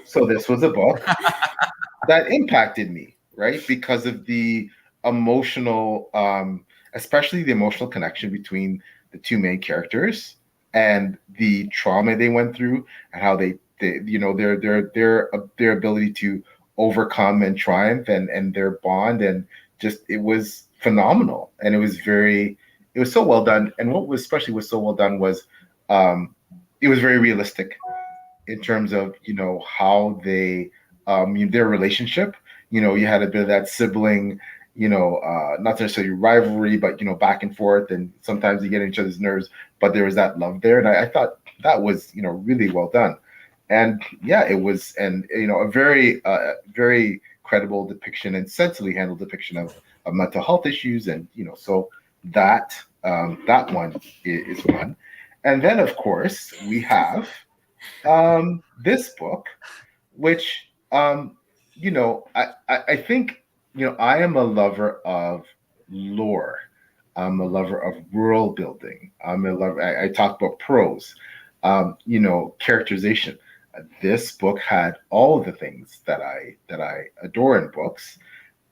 So this was a book that impacted me, right? Because of the emotional, especially the emotional connection between the two main characters and the trauma they went through, and how they you know, their ability to overcome and triumph, and their bond, and just it was phenomenal, and it was so well done. And what was especially was so well done was it was very realistic in terms of, you know, how they their relationship. You know, you had a bit of that sibling, you know, not necessarily rivalry, but, you know, back and forth, and sometimes you get on each other's nerves, but there was that love there. And I thought that was, you know, really well done. And yeah, it was, and, you know, a very credible depiction and sensibly handled depiction of mental health issues. And, you know, so that one is one. And then, of course, we have this book, which, you know, I think, you know, I am a lover of lore. I'm a lover of world building. I talk about prose, you know, characterization. This book had all of the things that I adore in books.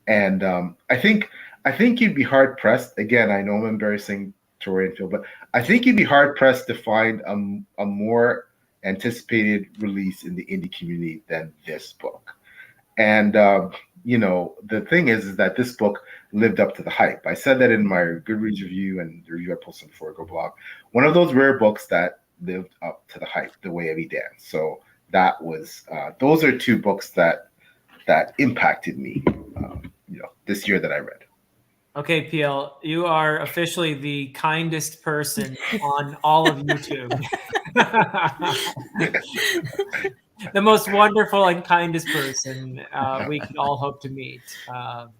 And I think you'd be hard pressed. Again, I know I'm embarrassing Tori and Phil, but I think you'd be hard pressed to find a more anticipated release in the indie community than this book. And you know, the thing is that this book lived up to the hype. I said that in my Goodreads review and the review I posted on the Forgo blog. One of those rare books that lived up to the hype, The Way of Edan. So that was those are two books that impacted me, you know, this year that I read. Okay, PL, you are officially the kindest person on all of YouTube. The most wonderful and kindest person we could all hope to meet.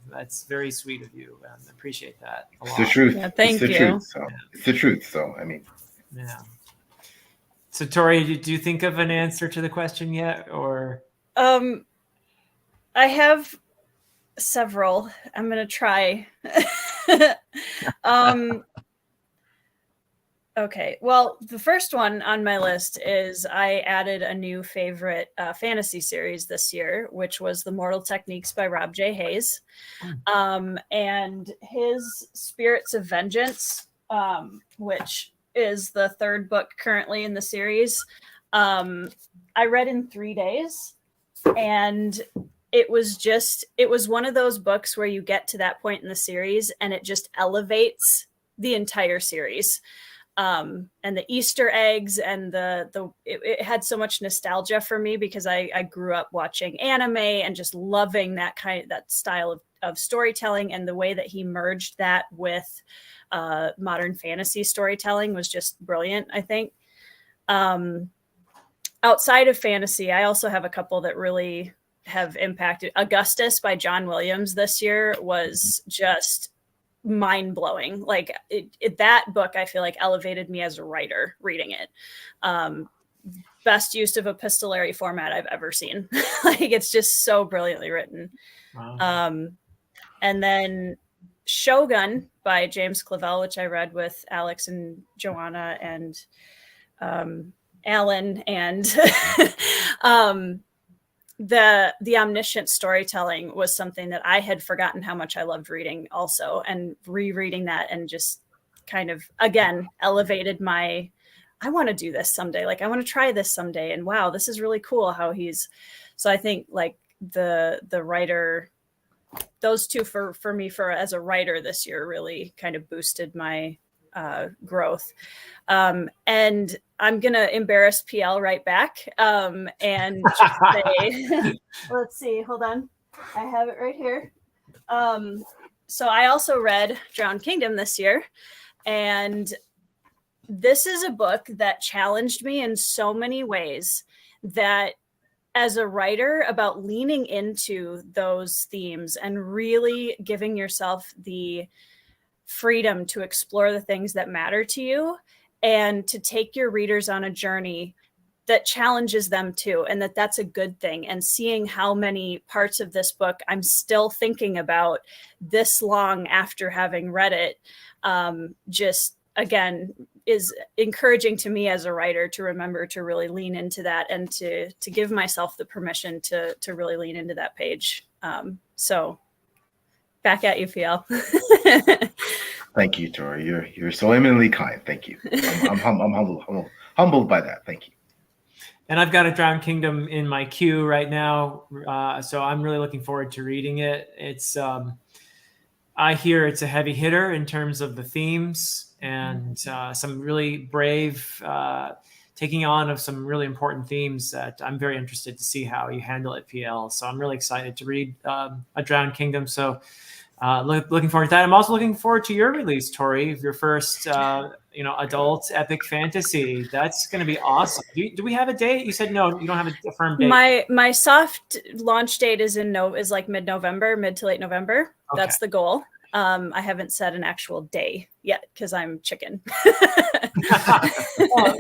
That's very sweet of you. I appreciate that a lot. It's the truth. Yeah, thank it's the you. Truth, so. It's the truth. So, I mean. Yeah. So, Tori, do you think of an answer to the question yet, or? I have several. I'm gonna try. Okay. Well, the first one on my list is I added a new favorite fantasy series this year, which was The Mortal Techniques by Rob J. Hayes. And his Spirits of Vengeance, which is the third book currently in the series, I read in 3 days. And it was one of those books where you get to that point in the series and it just elevates the entire series. And the Easter eggs and it had so much nostalgia for me because I grew up watching anime and just loving that style of storytelling, and the way that he merged that with modern fantasy storytelling was just brilliant, I think. Outside of fantasy, I also have a couple that really have impacted. Augustus by John Williams this year was just mind-blowing. Like that book, I feel like elevated me as a writer reading it. Best use of epistolary format I've ever seen. Like, it's just so brilliantly written. Wow. And then Shogun by James Clavell, which I read with Alex and Joanna and Alan, and the omniscient storytelling was something that I had forgotten how much I loved reading also, and rereading that and just kind of, again, elevated my, I want to do this someday. Like, I want to try this someday. And wow, this is really cool how so I think like the writer, those two for me as a writer this year really kind of boosted my growth. And I'm going to embarrass PL right back and just say, let's see, hold on. I have it right here. So I also read Drowned Kingdom this year. And this is a book that challenged me in so many ways, that as a writer, about leaning into those themes and really giving yourself the freedom to explore the things that matter to you, and to take your readers on a journey that challenges them too, and that's a good thing. And seeing how many parts of this book I'm still thinking about this long after having read it, just again is encouraging to me as a writer to remember to really lean into that and to give myself the permission to really lean into that page. So back at you, Fiel. Thank you, Tori. You're so eminently kind. Thank you. I'm humbled by that. Thank you. And I've got a Drowned Kingdom in my queue right now, so I'm really looking forward to reading it. It's I hear it's a heavy hitter in terms of the themes and some really brave taking on of some really important themes that I'm very interested to see how you handle it, PL. So I'm really excited to read A Drowned Kingdom. So looking forward to that. I'm also looking forward to your release, Tori, your first adult epic fantasy. That's going to be awesome. Do we have a date? You said no, you don't have a firm date. My soft launch date is like mid-November, mid to late November. Okay. That's the goal. I haven't set an actual day yet because I'm chicken. Well,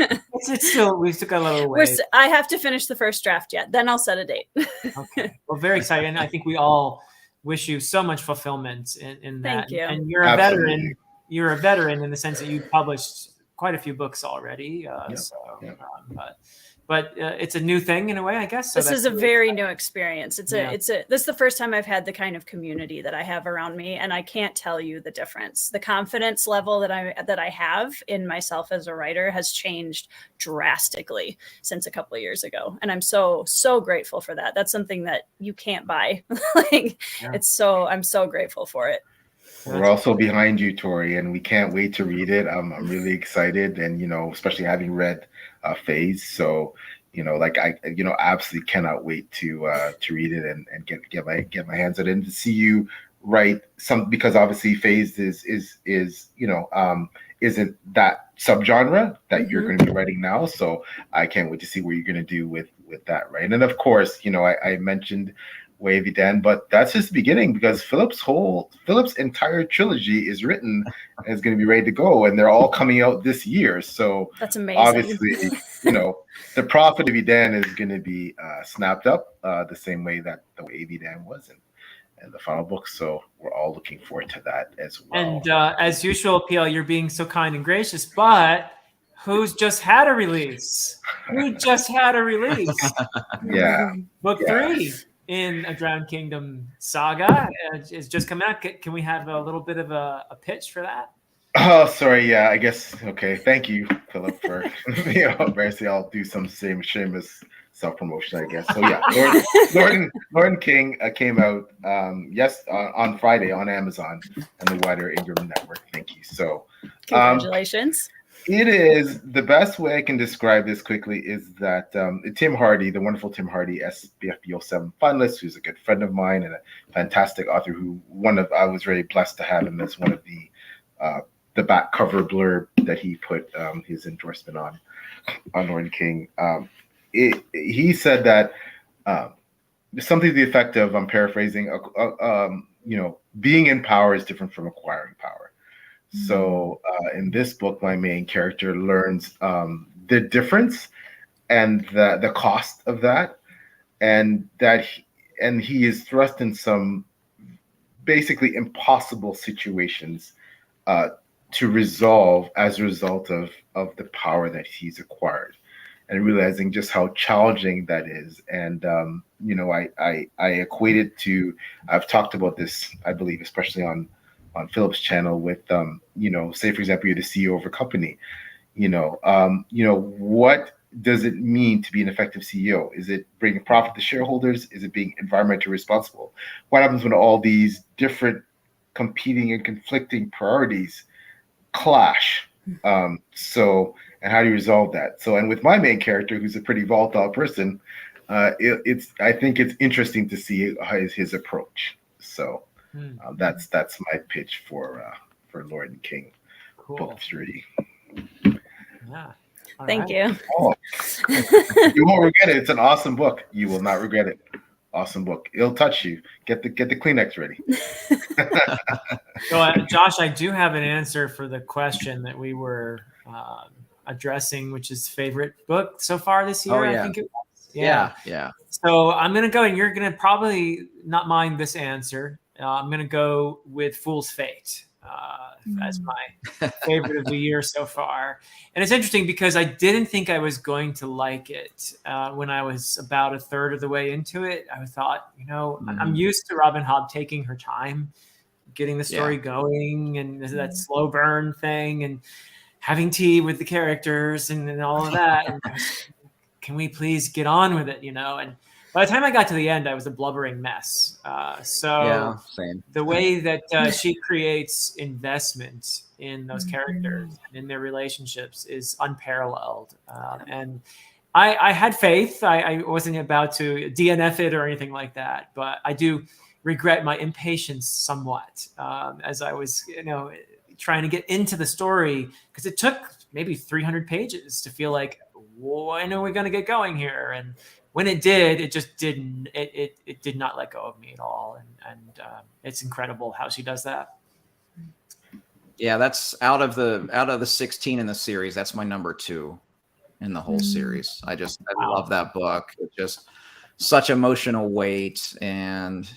we've still got a little way. I have to finish the first draft yet. Then I'll set a date. Okay. Well, very exciting. I think we all wish you so much fulfillment in that. Thank you. And you're a veteran. You're a veteran in the sense that you've published quite a few books already. But it's a new thing in a way, I guess. So this is a very new experience. This is the first time I've had the kind of community that I have around me, and I can't tell you the difference. The confidence level that I have in myself as a writer has changed drastically since a couple of years ago, and I'm so grateful for that. That's something that you can't buy. I'm so grateful for it. We're also behind you, Tori, and we can't wait to read it. I'm really excited, and especially having read Phase, so I absolutely cannot wait to read it and get my hands on it and to see you write some, because obviously Phase isn't that subgenre that you're going to be writing now. So I can't wait to see what you're going to do with that, right? And then of course, I mentioned Wavy Dan, but that's just the beginning, because Philip's entire trilogy is written and is going to be ready to go, and they're all coming out this year. So that's amazing. Obviously, the profit of Dan is going to be snapped up the same way that the Wavy Dan was in the final book. So we're all looking forward to that as well. And as usual, PL, you're being so kind and gracious, but who's just had a release? Who just had a release? Yeah. Book 3. In A Drowned Kingdom saga is just coming out. Can we have a little bit of a pitch for that? Oh, sorry. Yeah, I guess. Okay. Thank you, Philip, for basically I'll do some shameless self-promotion, I guess. So yeah, Lord and King came out on Friday on Amazon and the wider Ingram Network. Thank you. So congratulations. It is, the best way I can describe this quickly is that Tim Hardy, the wonderful Tim Hardy, SBFB 07 finalist, who's a good friend of mine and a fantastic author I was very blessed to have him as one of the back cover blurb that he put his endorsement on Lord King. He said that something to the effect of, I'm paraphrasing, being in power is different from acquiring power. So in this book, my main character learns the difference and the cost of that, and he is thrust in some basically impossible situations to resolve as a result of the power that he's acquired, and realizing just how challenging that is. And I equate it to, I've talked about this, I believe, especially on Philip's channel with, say, for example, you're the CEO of a company, what does it mean to be an effective CEO? Is it bringing profit to shareholders? Is it being environmentally responsible? What happens when all these different competing and conflicting priorities clash? And how do you resolve that? So, and with my main character, who's a pretty volatile person, I think it's interesting to see his approach. So, that's my pitch for Lord and King, cool. Book 3. Yeah. Thank you. Oh, you won't regret it. It's an awesome book. You will not regret it. Awesome book. It'll touch you. Get the Kleenex ready. So, Josh, I do have an answer for the question that we were addressing, which is favorite book so far this year. yeah. I think it was. Yeah. So I'm going to go, and you're going to probably not mind this answer. I'm going to go with Fool's Fate as my favorite of the year so far. And it's interesting because I didn't think I was going to like it when I was about a third of the way into it. I thought, I'm used to Robin Hobb taking her time, getting the story going, and that slow burn thing, and having tea with the characters and all of that. And I was, can we please get on with it, And by the time I got to the end, I was a blubbering mess. So same. the way that she creates investment in those characters and in their relationships is unparalleled. And I had faith. I wasn't about to DNF it or anything like that, but I do regret my impatience somewhat as I was, trying to get into the story, because it took maybe 300 pages to feel like, when are we going to get going here? And when it did, it just didn't. It did not let go of me at all, and it's incredible how she does that. Yeah, that's out of the 16 in the series. That's my number 2 in the whole series. I love that book. It's just such emotional weight, and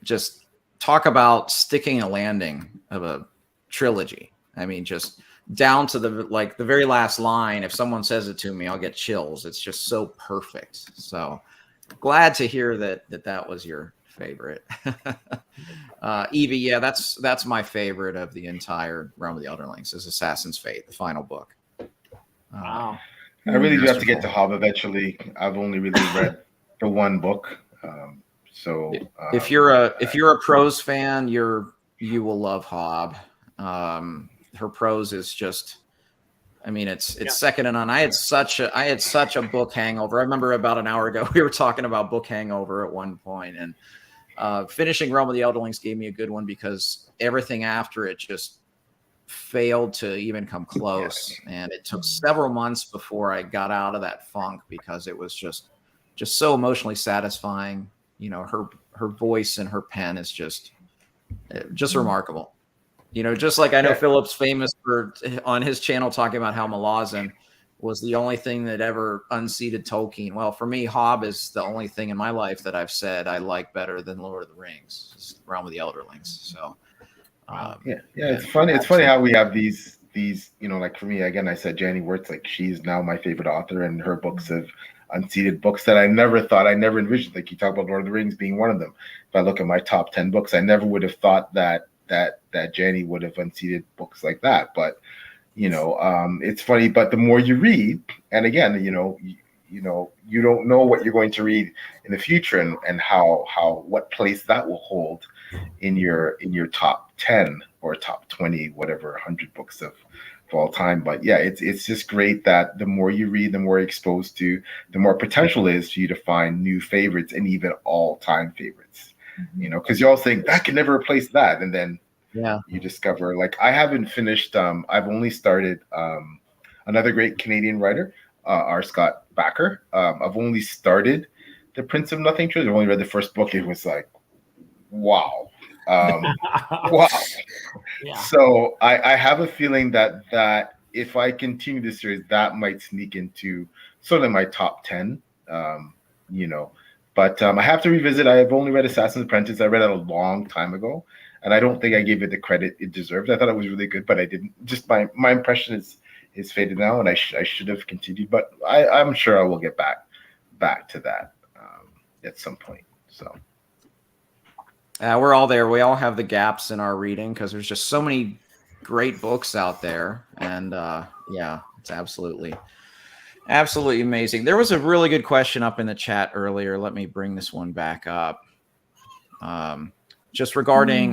just talk about sticking a landing of a trilogy. I mean, just down to the very last line. If someone says it to me, I'll get chills. It's just so perfect. So glad to hear that was your favorite. Evie, yeah, that's my favorite of the entire Realm of the Elderlings, is Assassin's Fate, the final book. Wow. I really do have to get to Hobb eventually. I've only really read the one book. If you're a prose fan, you will love Hobb. Her prose is just, I mean, it's second to none. I had such a book hangover. I remember about an hour ago we were talking about book hangover at one point, and finishing Realm of the Elderlings gave me a good one, because everything after it just failed to even come close, and it took several months before I got out of that funk, because it was just so emotionally satisfying. Her voice and her pen is just remarkable. Just like I know Philip's famous for on his channel talking about how Malazan was the only thing that ever unseated Tolkien. Well, for me, Hobb is the only thing in my life that I've said I like better than Lord of the Rings, it's Realm of the Elderlings. So, it's funny. It's funny how we have these. Like for me, again, I said Janie Wirtz. Like, she's now my favorite author, and her books have unseated books that I never envisioned. Like, you talk about Lord of the Rings being one of them. If I look at my top 10 books, I never would have thought that Janie would have unseated books like that. But it's funny. But the more you read, and again, you don't know what you're going to read in the future, and what place that will hold in your top 10 or top 20, whatever, 100 books of all time. But yeah, it's just great that the more you read, the more you're exposed to, the more potential is for you to find new favorites, and even all-time favorites. Because you all think that can never replace that, and then you discover, like, I haven't finished. I've only started another great Canadian writer, R. Scott Bakker. I've only started The Prince of Nothing trilogy. I've only read the first book. It was like, wow. Wow. Yeah. So I have a feeling that if I continue this series, that might sneak into sort of my top 10. But I have to revisit. I have only read Assassin's Apprentice. I read it a long time ago, and I don't think I gave it the credit it deserved. I thought it was really good, but I didn't. Just my impression is faded now, and I should have continued. But I'm sure I will get back to that at some point. So. We're all there. We all have the gaps in our reading, because there's just so many great books out there, and it's absolutely amazing. There was a really good question up in the chat earlier. Let me bring this one back up. Just regarding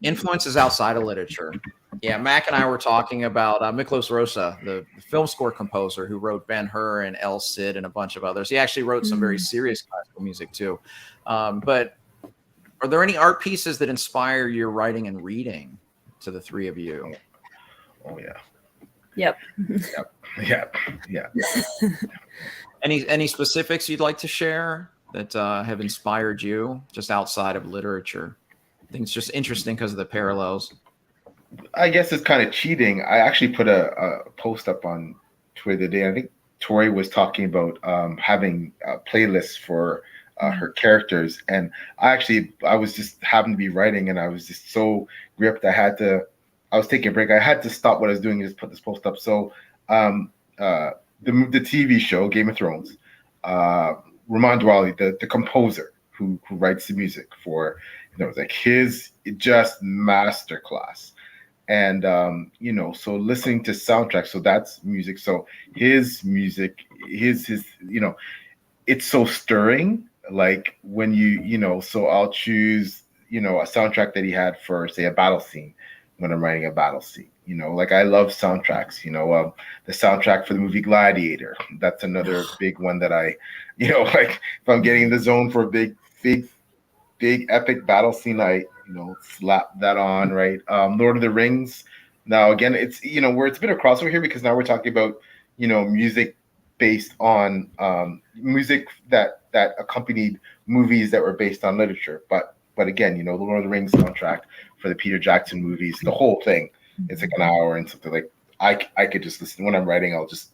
influences outside of literature. Yeah, Mac and I were talking about Miklos Rosa, the film score composer who wrote Ben-Hur and El Cid and a bunch of others. He actually wrote some very serious classical music too. But are there any art pieces that inspire your writing and reading to the three of you? Oh yeah. Yep. Yeah. Any specifics you'd like to share that have inspired you just outside of literature? I think it's just interesting because of the parallels. I guess it's kind of cheating. I actually put a post up on Twitter today. I think Tori was talking about having playlists for her characters, and I was just happened to be writing, and I was just so gripped. I was taking a break. I had to stop what I was doing and just put this post up. So the TV show Game of Thrones, Raman Dwali, the composer who writes the music for, like his just masterclass. And so listening to soundtracks, so that's music. So his music, his it's so stirring. Like when so I'll choose a soundtrack that he had for, say, a battle scene when I'm writing a battle scene. Like I love soundtracks. The soundtrack for the movie Gladiator. That's another big one that I, like if I'm getting in the zone for a big epic battle scene, I slap that on, right? Lord of the Rings. Now again, it's where it's a bit of crossover here, because now we're talking about music based on music that accompanied movies that were based on literature. But again, the Lord of the Rings soundtrack for the Peter Jackson movies, the whole thing, it's like an hour and something. Like I could just listen when I'm writing. I'll just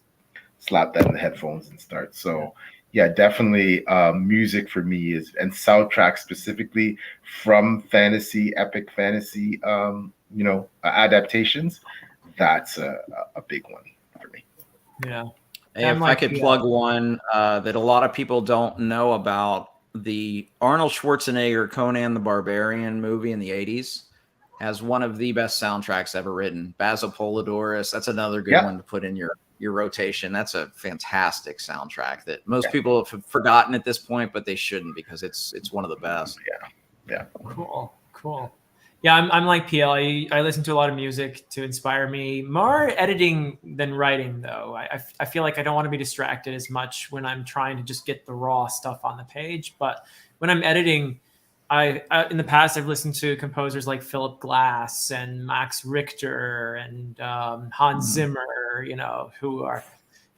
slap that in the headphones and start. So yeah, definitely music for me and soundtrack specifically from epic fantasy, adaptations. That's a big one for me. Yeah. If I could plug one that a lot of people don't know about, the Arnold Schwarzenegger Conan the Barbarian movie in the 80s has one of the best soundtracks ever written. Basil Polidorus, that's another good one to put in your rotation. That's a fantastic soundtrack that most people have forgotten at this point, but they shouldn't, because it's one of the best. Yeah. Cool. Yeah, I'm like PL. I listen to a lot of music to inspire me. More editing than writing, though. I feel like I don't want to be distracted as much when I'm trying to just get the raw stuff on the page. But when I'm editing, I in the past I've listened to composers like Philip Glass and Max Richter and Hans Zimmer, who are,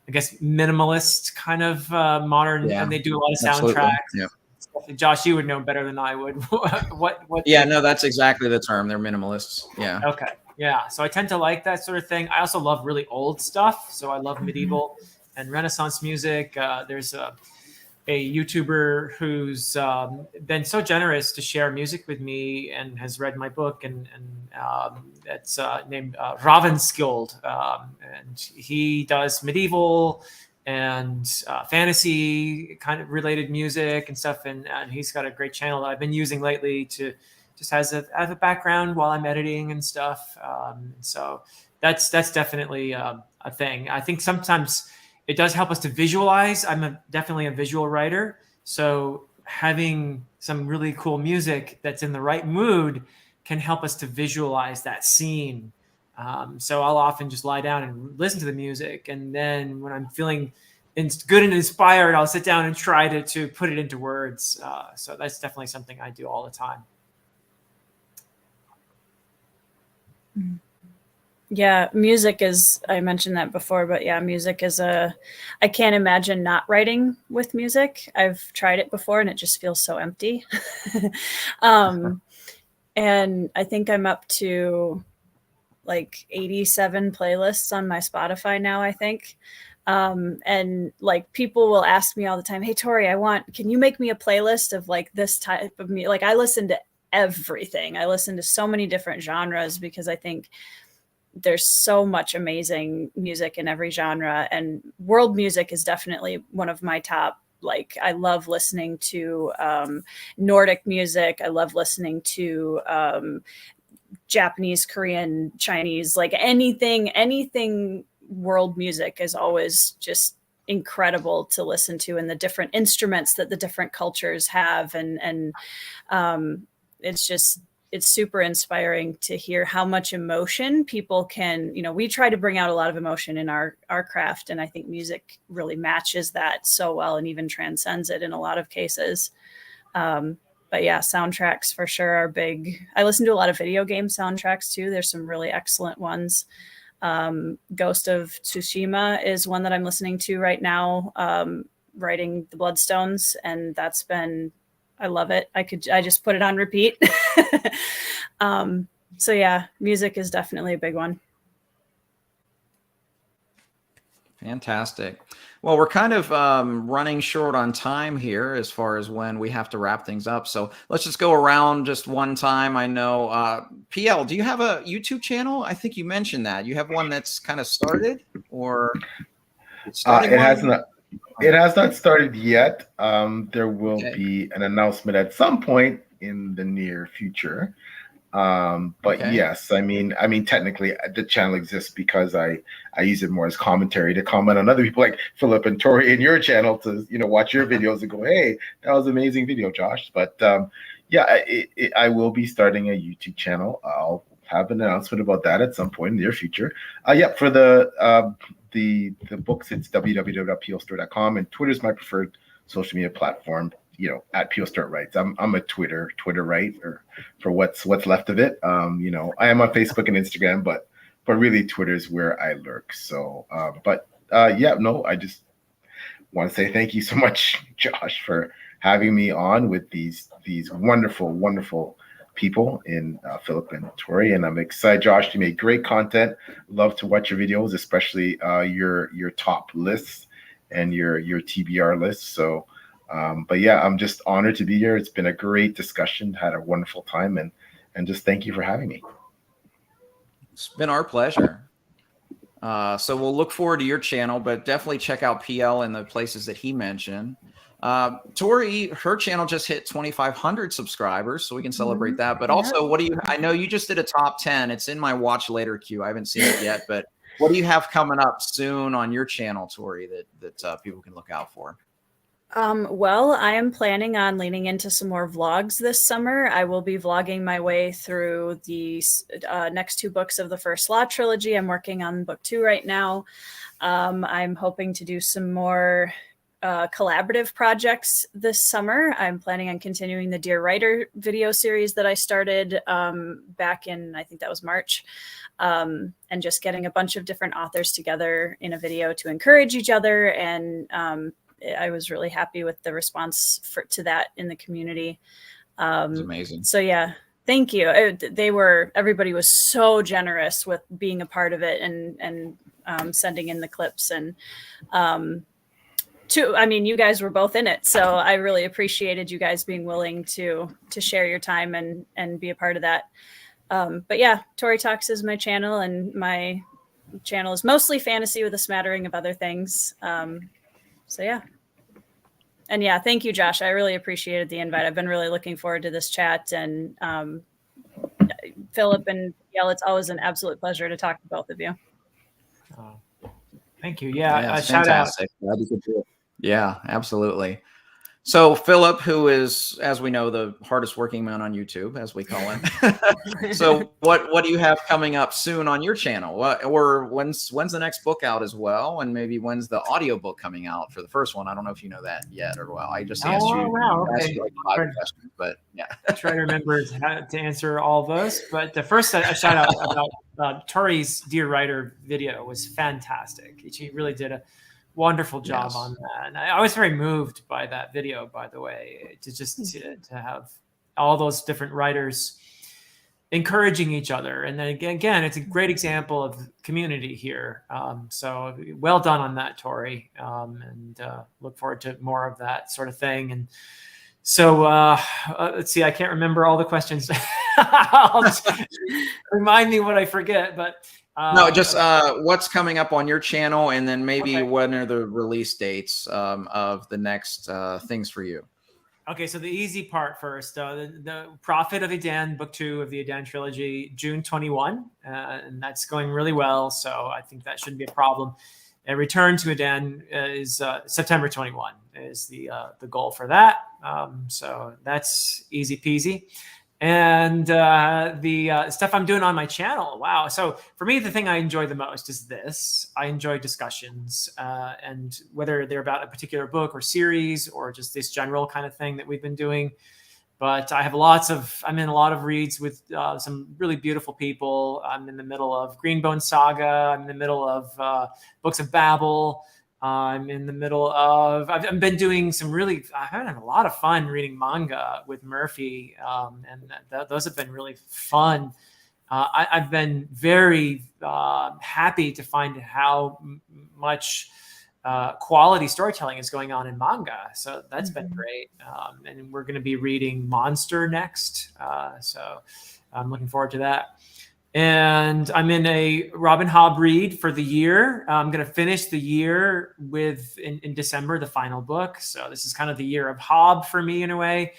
I guess, minimalist kind of modern, and they do a lot of soundtracks. Yeah. Josh, you would know better than I would. what? Yeah, no, that's exactly the term. They're minimalists. Yeah. Okay. Yeah. So I tend to like that sort of thing. I also love really old stuff. So I love medieval and Renaissance music. There's a YouTuber who's been so generous to share music with me and has read my book, and it's named Ravenskjold, and he does medieval and fantasy kind of related music and stuff, and he's got a great channel that I've been using lately to just as a background while I'm editing and stuff. So that's definitely a thing. I think sometimes it does help us to visualize. I'm definitely a visual writer, so having some really cool music that's in the right mood can help us to visualize that scene. So I'll often just lie down and listen to the music, and then when I'm feeling good and inspired, I'll sit down and try to put it into words. So that's definitely something I do all the time. Yeah, music is, I mentioned that before, but yeah, music is I can't imagine not writing with music. I've tried it before and it just feels so empty. And I think I'm up to like 87 playlists on my Spotify now, I think. And like people will ask me all the time, hey, Tori, can you make me a playlist of like this type of music? Like I listen to everything. I listen to so many different genres because I think there's so much amazing music in every genre, and world music is definitely one of my top. Like I love listening to Nordic music. I love listening to Japanese, Korean, Chinese, like anything world music is always just incredible to listen to, and the different instruments that the different cultures have. And it's super inspiring to hear how much emotion people can, we try to bring out a lot of emotion in our craft. And I think music really matches that so well and even transcends it in a lot of cases. But yeah, soundtracks for sure are big. I listen to a lot of video game soundtracks too. There's some really excellent ones. Ghost of Tsushima is one that I'm listening to right now, writing the Bloodstones. And I love it. I just put it on repeat. So yeah, music is definitely a big one. Fantastic. Well, we're kind of running short on time here as far as when we have to wrap things up. So let's just go around just one time. I know, PL, do you have a YouTube channel? I think you mentioned that. You have one that's kind of started, or starting It one? has not. It has not started yet. There will Okay. be an announcement at some point in the near future. But Okay. yes, I mean, technically the channel exists because I use it more as commentary to comment on other people like Philip and Tori in your channel to, watch your videos and go, hey, that was an amazing video, Josh. But yeah, I will be starting a YouTube channel. I'll have an announcement about that at some point in the near future. Yeah, for the books, it's www.plstore.com, and Twitter's my preferred social media platform. At Peel Start Writes. I'm a Twitter write, or for what's left of it. I am on Facebook and Instagram, but really Twitter is where I lurk. So, yeah, no, I just want to say thank you so much, Josh, for having me on with these wonderful people in Philip and Tori, and I'm excited, Josh. You make great content. Love to watch your videos, especially your top lists and your TBR lists. So. But yeah, I'm just honored to be here. It's been a great discussion. Had a wonderful time, and just thank you for having me. It's been our pleasure. So we'll look forward to your channel, but definitely check out PL and the places that he mentioned. Tori, her channel just hit 2,500 subscribers, so we can celebrate that. But also, I know you just did a top 10. It's in my watch later queue. I haven't seen it yet, but what do you have coming up soon on your channel, Tori, that people can look out for? Well, I am planning on leaning into some more vlogs this summer. I will be vlogging my way through the next two books of the First Law trilogy. I'm working on book 2 right now. I'm hoping to do some more collaborative projects this summer. I'm planning on continuing the Dear Writer video series that I started back in, I think that was March, and just getting a bunch of different authors together in a video to encourage each other. And I was really happy with the response to that in the community. It's amazing. So yeah, thank you. Everybody was so generous with being a part of it and sending in the clips. And you guys were both in it, so I really appreciated you guys being willing to share your time and be a part of that. But yeah, Tori Talks is my channel, and my channel is mostly fantasy with a smattering of other things. So yeah. And yeah, thank you, Josh. I really appreciated the invite. I've been really looking forward to this chat. And Philip and Yael, it's always an absolute pleasure to talk to both of you. Thank you. Yeah, shout fantastic. Out. Yeah, absolutely. So Philip, who is, as we know, the hardest working man on YouTube, as we call him. So what do you have coming up soon on your channel? Or when's the next book out as well? And maybe when's the audiobook coming out for the first one? I don't know if you know that yet or well. I just asked you, okay. like 5 questions, but yeah. Try to remember to answer all those. But the first a shout out about Tori's Dear Writer video was fantastic. She really did a wonderful job on that. And I was very moved by that video, by the way, to have all those different writers encouraging each other. And then again, it's a great example of community here. So well done on that, Tori. And look forward to more of that sort of thing. And so let's see, I can't remember all the questions. Remind me what I forget, but no, just what's coming up on your channel, and then maybe when are the release dates of the next things for you? Okay, so the easy part first. The Prophet of Adan, book 2 of the Adan trilogy, June 21, and that's going really well. So I think that shouldn't be a problem. And Return to Adan is September 21 is the goal for that. So that's easy peasy. And the stuff I'm doing on my channel, wow. So for me, the thing I enjoy the most is this. I enjoy discussions, and whether they're about a particular book or series or just this general kind of thing that we've been doing. But I'm in a lot of reads with some really beautiful people. I'm in the middle of Greenbone Saga. I'm in the middle of Books of Babel. I'm in the middle of, I've been doing I've had a lot of fun reading manga with Murphy. And those have been really fun. I've been very happy to find how much quality storytelling is going on in manga. So that's been great. And we're going to be reading Monster next. So I'm looking forward to that. And I'm in a Robin Hobb read for the year. I'm going to finish the year with, in December, the final book. So this is kind of the year of Hobb for me in a way.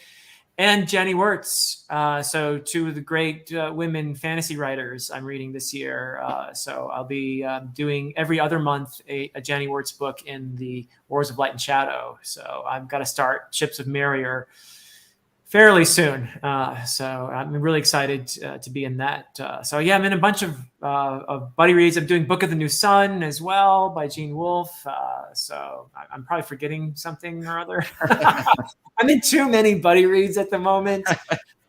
And Jenny Wirtz. So two of the great women fantasy writers I'm reading this year. So I'll be doing every other month a Jenny Wirtz book in the Wars of Light and Shadow. So I've got to start Ships of Marrier fairly soon. So I'm really excited to be in that. So yeah, I'm in a bunch of buddy reads. I'm doing Book of the New Sun as well by Gene Wolfe. So I'm probably forgetting something or other. I'm in too many buddy reads at the moment.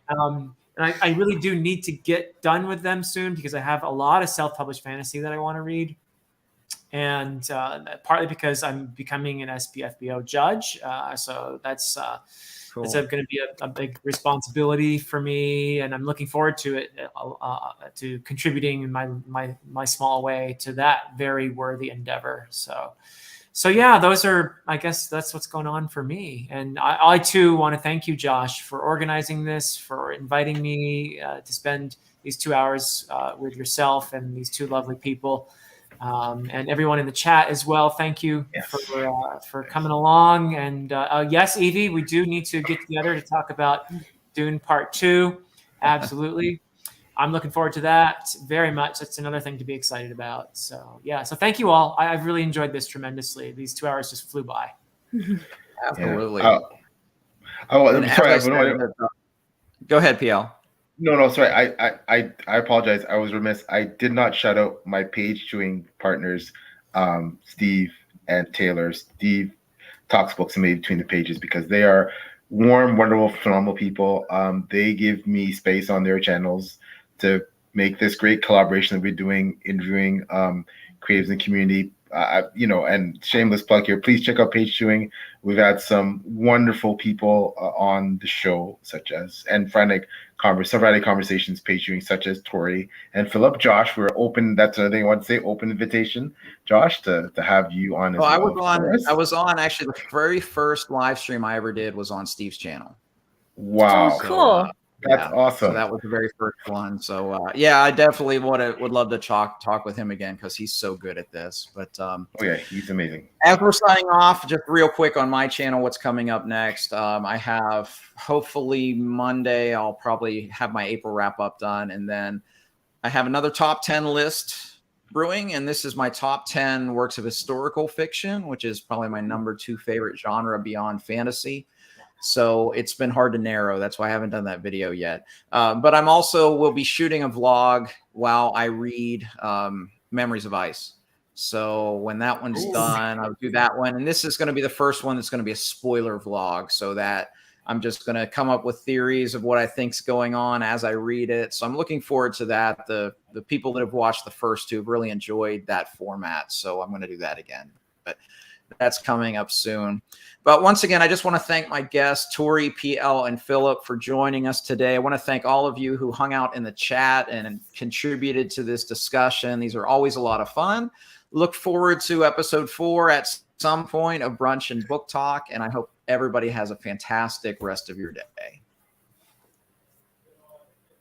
And I really do need to get done with them soon because I have a lot of self-published fantasy that I want to read. And partly because I'm becoming an SPFBO judge. So that's Cool. it's going to be a big responsibility for me. And I'm looking forward to it, to contributing in my small way to that very worthy endeavor. So yeah, I guess that's what's going on for me. And I too want to thank you, Josh, for organizing this, for inviting me to spend these 2 hours with yourself and these two lovely people. And everyone in the chat as well. Thank you for coming along. And yes, Evie, we do need to get together to talk about Dune Part 2. Absolutely. I'm looking forward to that very much. That's another thing to be excited about. So yeah, so thank you all. I've really enjoyed this tremendously. These 2 hours just flew by. Absolutely. I'm sorry. Go ahead, PL. No, sorry. I apologize. I was remiss. I did not shout out my page chewing partners, Steve and Taylor. Steve talks books and made between the pages because they are warm, wonderful, phenomenal people. They give me space on their channels to make this great collaboration that we're doing, interviewing creatives in the community. And shameless plug here, please check out Page Chewing. We've had some wonderful people on the show, and Friday conversations, Page Chewing, such as Tori and Philip. Josh, we're open. That's another thing I want to say. Open invitation, Josh, to have you on as well. I was on actually the very first live stream I ever did was on Steve's channel. Wow, oh, cool. That's awesome. So that was the very first one. So I definitely would love to talk with him again because he's so good at this. But he's amazing. As we're signing off, just real quick on my channel, what's coming up next? I have hopefully Monday. I'll probably have my April wrap up done, and then I have another top 10 list brewing, and this is my top 10 works of historical fiction, which is probably my number 2 favorite genre beyond fantasy. So it's been hard to narrow. That's why I haven't done that video yet. But I'm also will be shooting a vlog while I read Memories of Ice. So when that one's done, I'll do that one. And this is going to be the first one that's going to be a spoiler vlog, so that I'm just going to come up with theories of what I think's going on as I read it. So I'm looking forward to that. The people that have watched the first two have really enjoyed that format. So I'm going to do that again. But that's coming up soon. But once again, I just want to thank my guests, Tori, PL, and Philip, for joining us today. I want to thank all of you who hung out in the chat and contributed to this discussion. These are always a lot of fun. Look forward to episode 4 at some point of Brunch and Book Talk, and I hope everybody has a fantastic rest of your day.